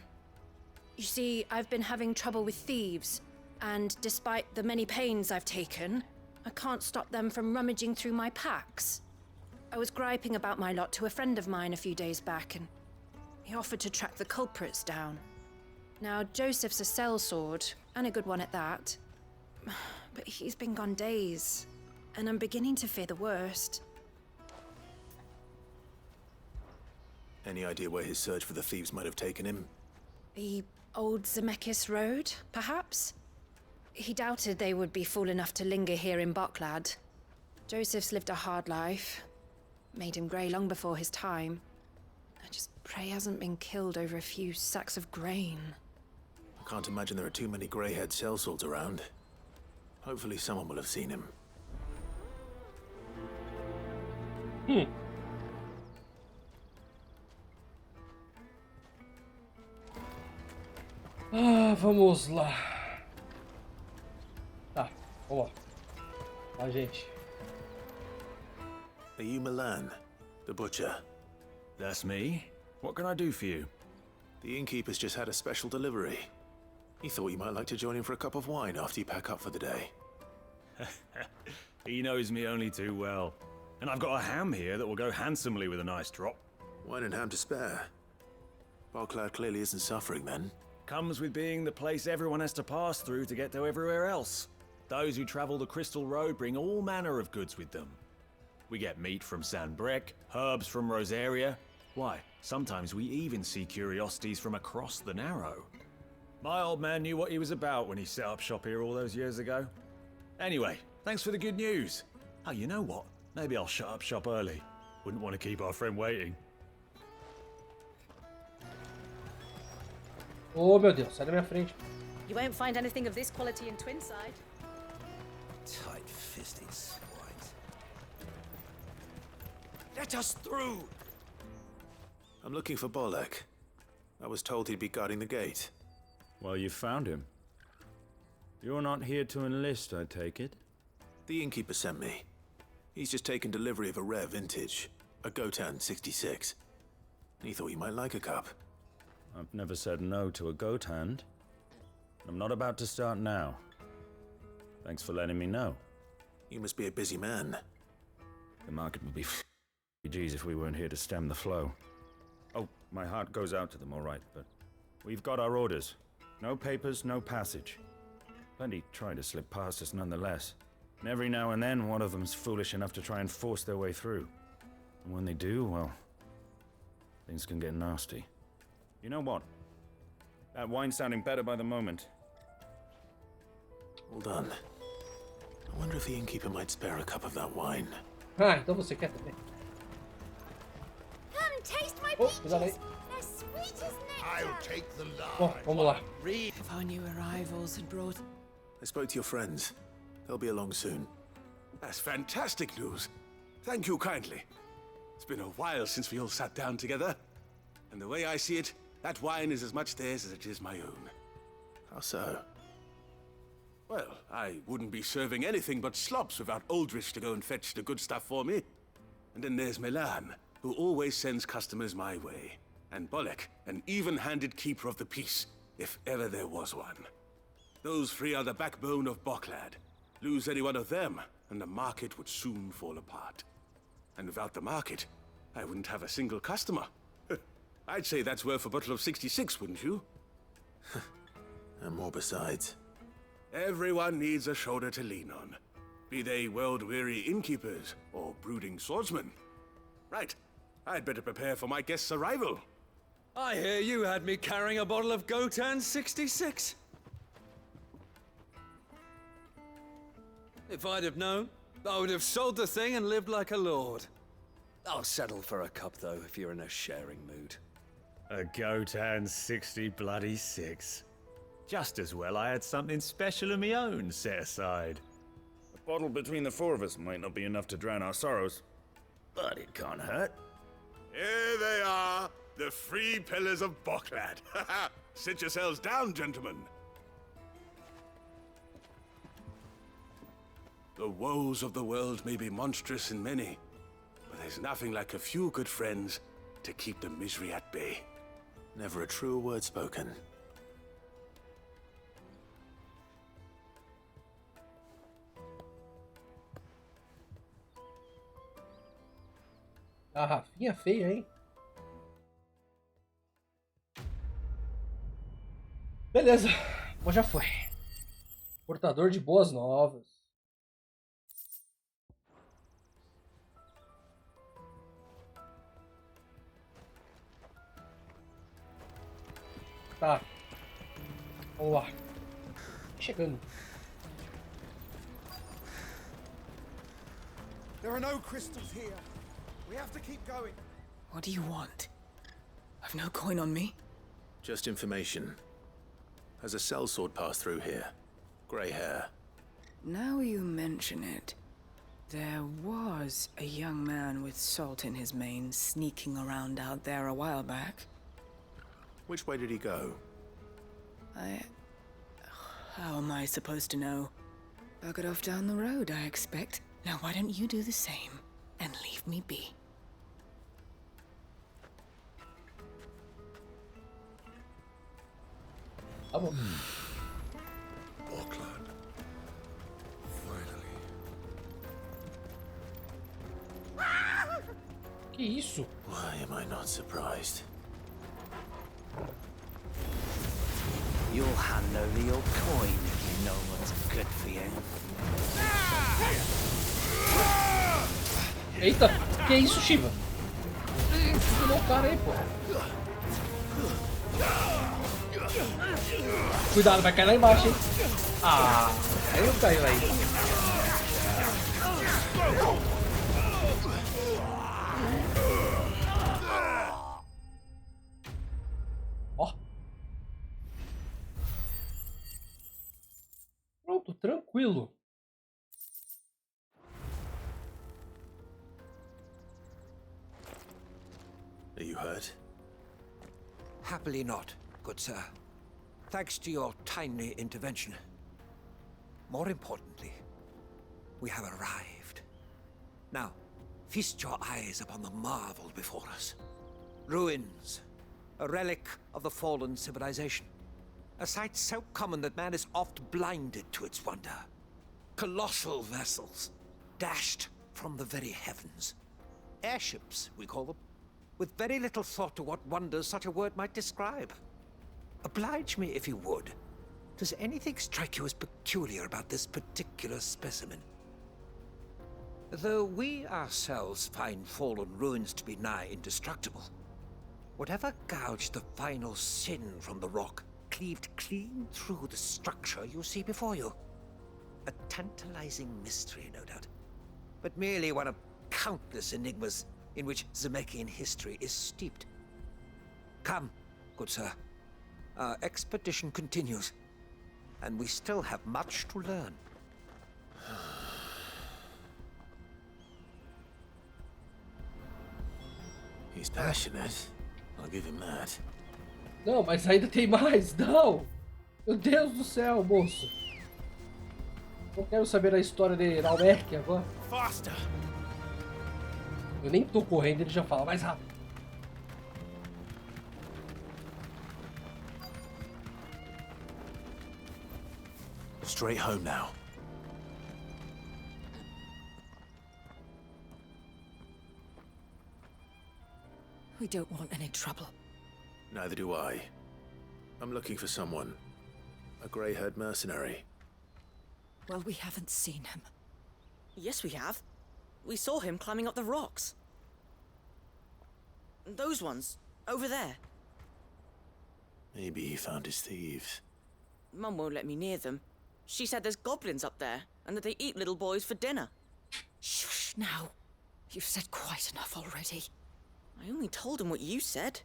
You see, I've been having trouble with thieves, and despite the many pains I've taken, I can't stop them from rummaging through my packs. I was griping about my lot to a friend of mine a few days back, and he offered to track the culprits down. Now, Joseph's a sellsword, and a good one at that. But he's been gone days, and I'm beginning to fear the worst. Any idea where his search for the thieves might have taken him? The old Zemeckis Road, perhaps? He doubted they would be fool enough to linger here in Boklad. Joseph's lived a hard life. Made him grey long before his time. I just pray he hasn't been killed over a few sacks of grain. I can't imagine there are too many grey-haired sellswords around. Hopefully someone will have seen him. Vamos lá. Tá, vamos lá. Tá, gente. Are you Milan, the butcher? That's me. What can I do for you? The innkeeper's just had a special delivery. He thought you might like to join him for a cup of wine after you pack up for the day. He knows me only too well. And I've got a ham here that will go handsomely with a nice drop. Wine and ham to spare. Boklad clearly isn't suffering then. Comes with being the place everyone has to pass through to get to everywhere else. Those who travel the Crystal Road bring all manner of goods with them. We get meat from San Brec, herbs from Rosaria. Why, sometimes we even see curiosities from across the Narrow. My old man knew what he was about when he set up shop here all those years ago. Anyway, thanks for the good news. Oh, you know what? Maybe I'll shut up shop early. Wouldn't want to keep our friend waiting. Oh, meu Deus, sai da minha frente. You won't find anything of this quality in Twinside. Tight-fisted swines. Let us through! I'm looking for Bolek. I was told he'd be guarding the gate. Well, you found him. You're not here to enlist, I take it? The innkeeper sent me. He's just taken delivery of a rare vintage, a Gotan 66. He thought you might like a cup. I've never said no to a goat hand. I'm not about to start now. Thanks for letting me know. You must be a busy man. The market would be G's if we weren't here to stem the flow. Oh, my heart goes out to them, all right, but we've got our orders. No papers, no passage. Plenty try to slip past us nonetheless. And every now and then, one of them's foolish enough to try and force their way through. And when they do, well, things can get nasty. You know what? That wine's sounding better by the moment. Hold on. I wonder if the innkeeper might spare a cup of that wine. Ah, então você quer também. Come taste my cuidado aí. peaches. They're sweet as nectar. I'll take the Bom, vamos lá. If our new arrivals had brought... I spoke to your friends. They'll be along soon. That's fantastic news. Thank you kindly. It's been a while since we all sat down together. And the way I see it, that wine is as much theirs as it is my own. How so? Well, I wouldn't be serving anything but slops without Aldrich to go and fetch the good stuff for me. And then there's Milan, who always sends customers my way. And Bolek, an even-handed keeper of the peace, if ever there was one. Those three are the backbone of Boklad. Lose any one of them, and the market would soon fall apart. And without the market, I wouldn't have a single customer. I'd say that's worth a bottle of 66, wouldn't you? And more besides. Everyone needs a shoulder to lean on. Be they world-weary innkeepers or brooding swordsmen. Right, I'd better prepare for my guest's arrival. I hear you had me carrying a bottle of Gotan 66. If I'd have known, I would have sold the thing and lived like a lord. I'll settle for a cup, though, if you're in a sharing mood. A Gotan 60 bloody 6. Just as well I had something special of my own set aside. A bottle between the four of us might not be enough to drown our sorrows, but it can't hurt. Here they are, the 3 pillars of Boklad. Sit yourselves down, gentlemen. The woes of the world may be monstrous and many, but there's nothing like a few good friends to keep the misery at bay. Never a truer word spoken. A Rafinha feia, hein? Beleza, bom, já foi. Portador de boas novas. Tá. Vamos lá. Chegando. There are no crystals here. We have to keep going. What do you want? I've no coin on me. Just information. Has a sellsword passed through here? Grey hair. Now you mention it, there was a young man with salt in his mane sneaking around out there a while back. Which way did he go? How am I supposed to know? Buggered off down the road, I expect. Now why don't you do the same and leave me be? Vamos. Boklad. Finally. Que isso? Why am I not surprised? You'll hand over your coin if you know what's good for you. Eita, que isso, Shiva? Pulou o cara aí, pô. Cuidado, vai cair lá embaixo, hein? Ah, aí não caiu aí. Ó. Pronto, tranquilo. Are you hurt? Happily not, good sir. Thanks to your timely intervention. More importantly, we have arrived. Now, feast your eyes upon the marvel before us. Ruins, a relic of the fallen civilization. A sight so common that man is oft blinded to its wonder. Colossal vessels, dashed from the very heavens. Airships, we call them, with very little thought to what wonders such a word might describe. Oblige me if you would. Does anything strike you as peculiar about this particular specimen? Though we ourselves find fallen ruins to be nigh indestructible, whatever gouged the final sin from the rock cleaved clean through the structure you see before you. A tantalizing mystery, no doubt, but merely one of countless enigmas in which Zemeckis history is steeped. Come, good sir. Our expedition continues, and we still have much to learn. He's passionate. I'll give him that. Não, mas ainda tem mais. Não! Meu Deus do céu, moço. Eu quero saber a história de Raumerk agora. Faster! Eu nem tô correndo, ele já fala mais rápido. Straight home now. We don't want any trouble. Neither do I. I'm looking for someone. A grey-haired mercenary. Well, we haven't seen him. Yes, we have. We saw him climbing up the rocks. Those ones, over there. Maybe he found his thieves. Mum won't let me near them. She said there's goblins up there, and that they eat little boys for dinner. Shush, now. You've said quite enough already. I only told him what you said.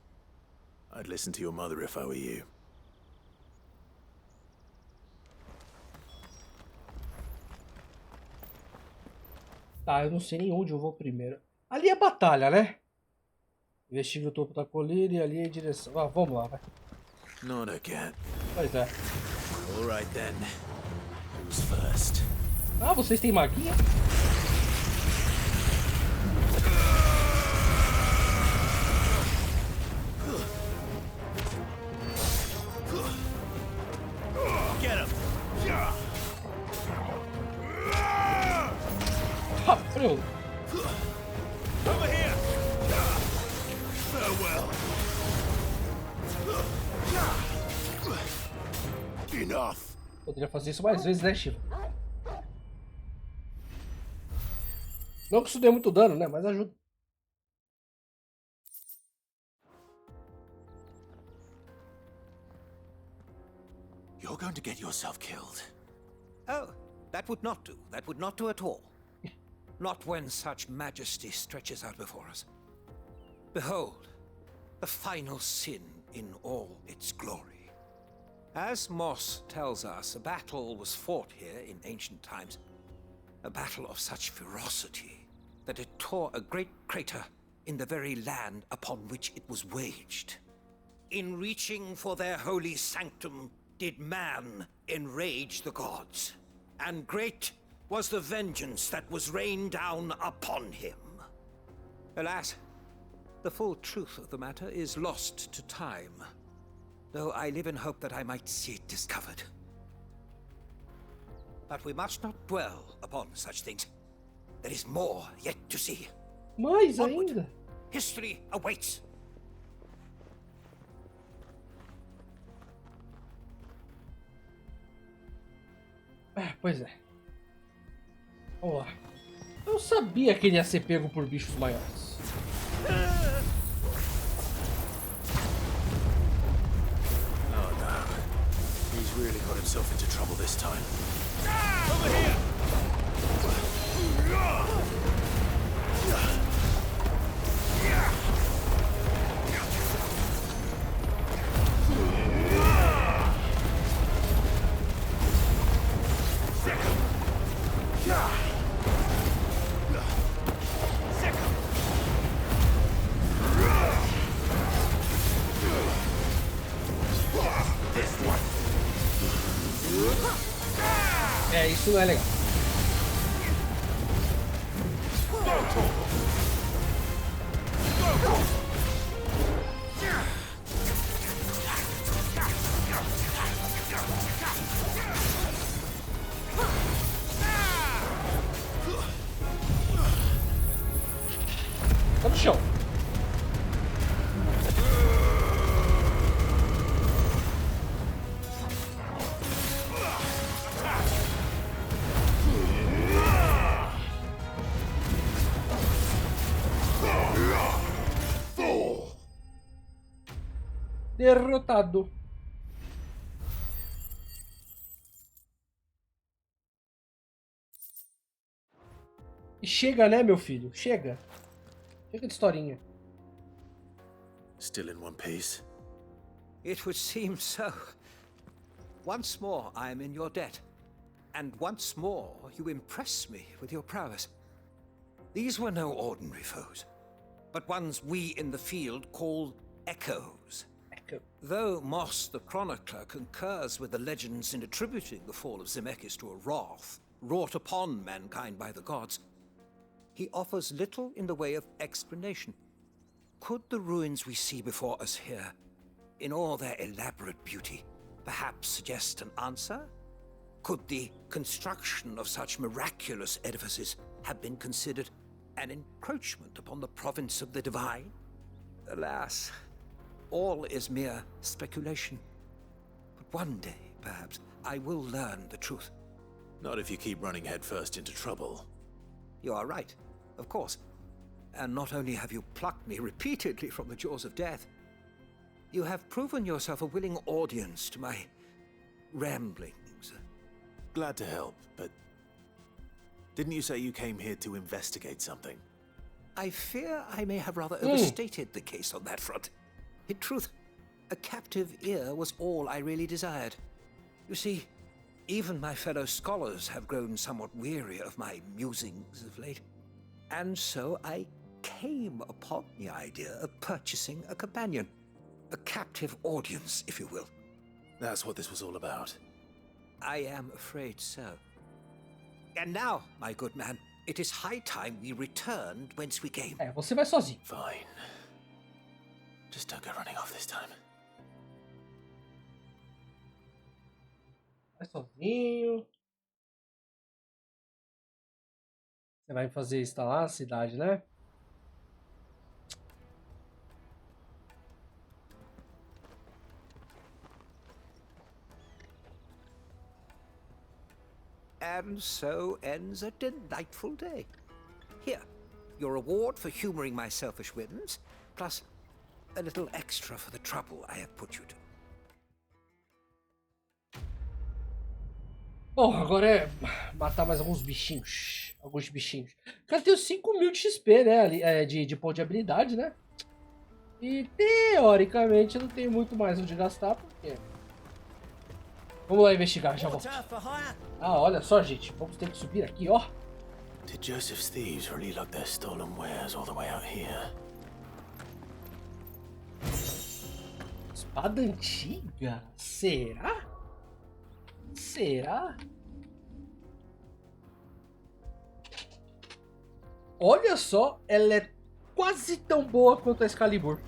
I'd listen to your mother if I were you. Tá, eu não sei nem onde eu vou primeiro. Ali é batalha, né? Investigue o topo da colina e ali é a direção. Ah, vamos lá, vai. Not again. Pois é. All right then. Who's first? Ah, vocês têm maguinha? Get him! Ah, pronto. Over here! Farewell! Enough! Poderia fazer isso mais vezes, né, Shiva? Não que isso dê muito dano, né? Mas ajuda. You're going to get yourself killed. Oh, that would not do. That would not do at all. Not when such majesty stretches out before us. Behold, the final sin in all its glory. As Moss tells us, a battle was fought here in ancient times. A battle of such ferocity that it tore a great crater in the very land upon which it was waged. In reaching for their holy sanctum, did man enrage the gods, and great was the vengeance that was rained down upon him. Alas, the full truth of the matter is lost to time, though I live in hope that I might see it discovered. But we must not dwell upon such things. There is more yet to see. Mais Onward. ainda? History awaits. Pois é. Vamos lá. Eu sabia que ele ia ser pego por bichos maiores. Oh no. He's really got himself into trouble this time. Over here! É, isso não é legal. Tá no chão. Derrotado. E chega, né, meu filho? Chega. Chega de historinha. Still in one piece. It would seem so. Once more I am in your debt, and once more you impress me with your prowess. These were no ordinary foes, but ones we in the field call echoes. Though Moss the Chronicler concurs with the legends in attributing the fall of Zemeckis to a wrath wrought upon mankind by the gods, he offers little in the way of explanation. Could the ruins we see before us here, in all their elaborate beauty, perhaps suggest an answer? Could the construction of such miraculous edifices have been considered an encroachment upon the province of the divine? Alas, all is mere speculation. But one day, perhaps, I will learn the truth. Not if you keep running headfirst into trouble. You are right, of course. And not only have you plucked me repeatedly from the jaws of death, you have proven yourself a willing audience to my ramblings. Glad to help, but didn't you say you came here to investigate something? I fear I may have rather overstated the case on that front. In truth, a captive ear was all I really desired. You see, even my fellow scholars have grown somewhat weary of my musings of late. And so I came upon the idea of purchasing a companion. A captive audience, if you will. That's what this was all about. I am afraid so. And now, my good man, it is high time we returned whence we came. Você vai sozinho. Fine. Just don't go running off this time. Vai sozinho. Você vai fazer instalar a cidade, né? And so ends a delightful day. Here, your reward for humoring my selfish whims, plus a little extra for the trouble I have put you to. Bom, agora é matar mais alguns bichinhos. Alguns bichinhos. Cara, tem os 5.000 de XP, né? De ponto de habilidade, né? E teoricamente não tem muito mais onde gastar, porque... Vamos lá investigar, já volto. Ah, olha só, gente. Vamos ter que subir aqui, ó. Did Joseph's thieves really lug their stolen wares all the way out here? Espada antiga? Será? Será? Olha só, ela é quase tão boa quanto a Excalibur.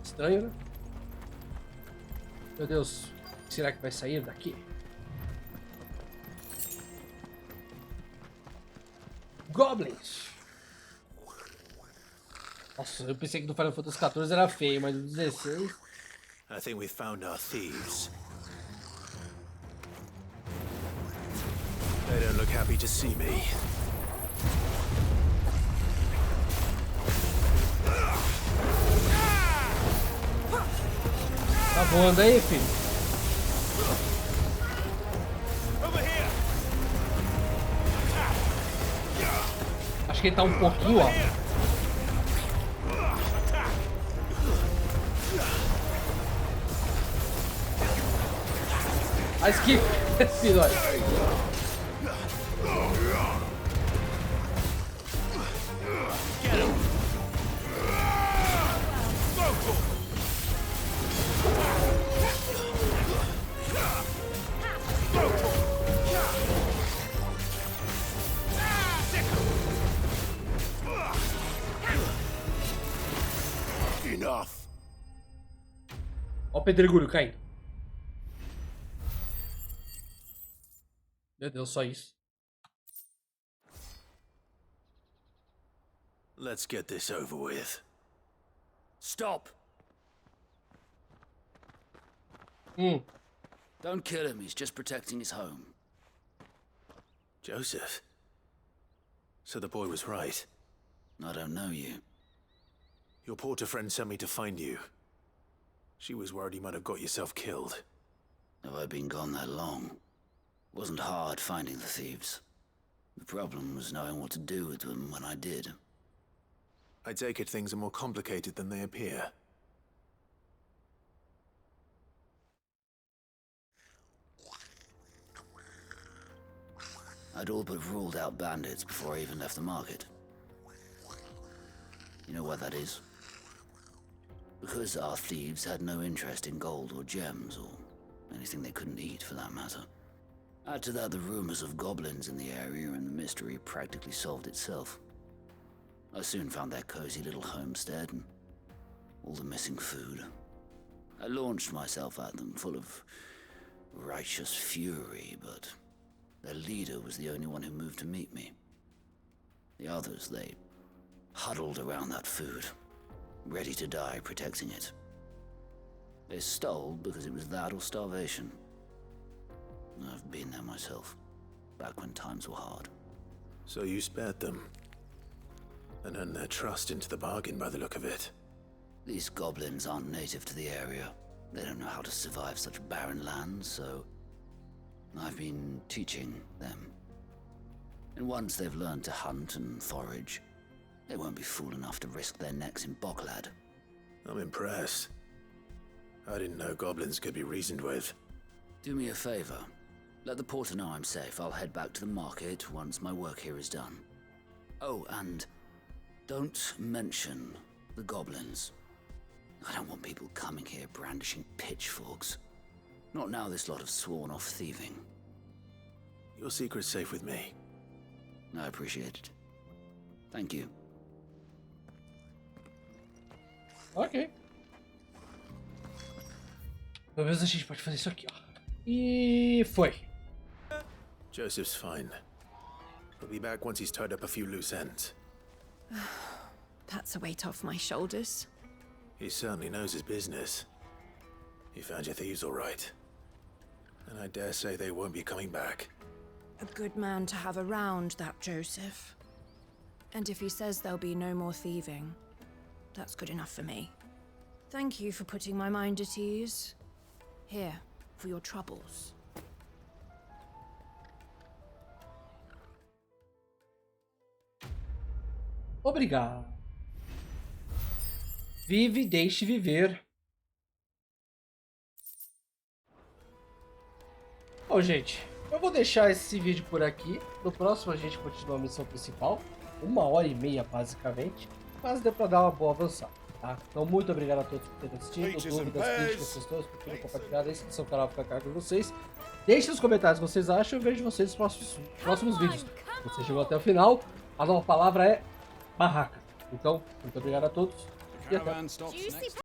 Estranho, né? Meu Deus, o que será que vai sair daqui? Goblins. Nossa, eu pensei que do Final Fantasy XIV era feio, mas no 16... I think we found our thieves. They don't look happy to see me. Tá voando aí, filho? Acho que ele tá um pouquinho alto. A esquiva, filho, olha. Ó o pedregulho caindo. Meu Deus, só isso. Let's get this over with. Stop! Don't kill him, he's just protecting his home. Joseph? So the boy was right. I don't know you. Your porter friend sent me to find you. She was worried you might have got yourself killed. Have I been gone that long? Wasn't hard finding the thieves. The problem was knowing what to do with them when I did. I take it things are more complicated than they appear. I'd all but ruled out bandits before I even left the market. You know why that is? Because our thieves had no interest in gold or gems, or anything they couldn't eat for that matter. Add to that the rumors of goblins in the area, and the mystery practically solved itself. I soon found their cozy little homestead and all the missing food. I launched myself at them, full of righteous fury, but their leader was the only one who moved to meet me. The others, they huddled around that food, ready to die protecting it. They stole because it was that or starvation. I've been there myself, back when times were hard. So you spared them, and earned their trust into the bargain by the look of it. These goblins aren't native to the area. They don't know how to survive such barren lands, so I've been teaching them. And once they've learned to hunt and forage, they won't be fool enough to risk their necks in Boklad. I'm impressed. I didn't know goblins could be reasoned with. Do me a favor. Let the porter know I'm safe. I'll head back to the market once my work here is done. Oh, and don't mention the goblins. I don't want people coming here brandishing pitchforks. Not now this lot have sworn off thieving. Your secret's safe with me. I appreciate it. Thank you. Ok. Pelo menos a gente pode fazer isso aqui, ó. E foi. Joseph's fine. He'll be back once he's tied up a few loose ends. That's a weight off my shoulders. He certainly knows his business. You found your thieves all right. And I dare say they won't be coming back. A good man to have around, that Joseph. And if he says there'll be no more thieving, that's good enough for me. Thank you for putting my mind at ease. Here, for your troubles. Obrigado. Vive, deixe viver. Bom, gente, eu vou deixar esse vídeo por aqui. No próximo a gente continua a missão principal. 1h30 basicamente. Mas deu pra dar uma boa avançada. Tá? Então, muito obrigado a todos por terem assistido. Dúvidas, críticas, questões, por compartilhar. A inscrição no canal fica a cargo de vocês. Deixe nos comentários o que vocês acham. Eu vejo vocês nos próximos vídeos. Se você chegou até o final, a nova palavra é barraca. Então, muito obrigado a todos. E até.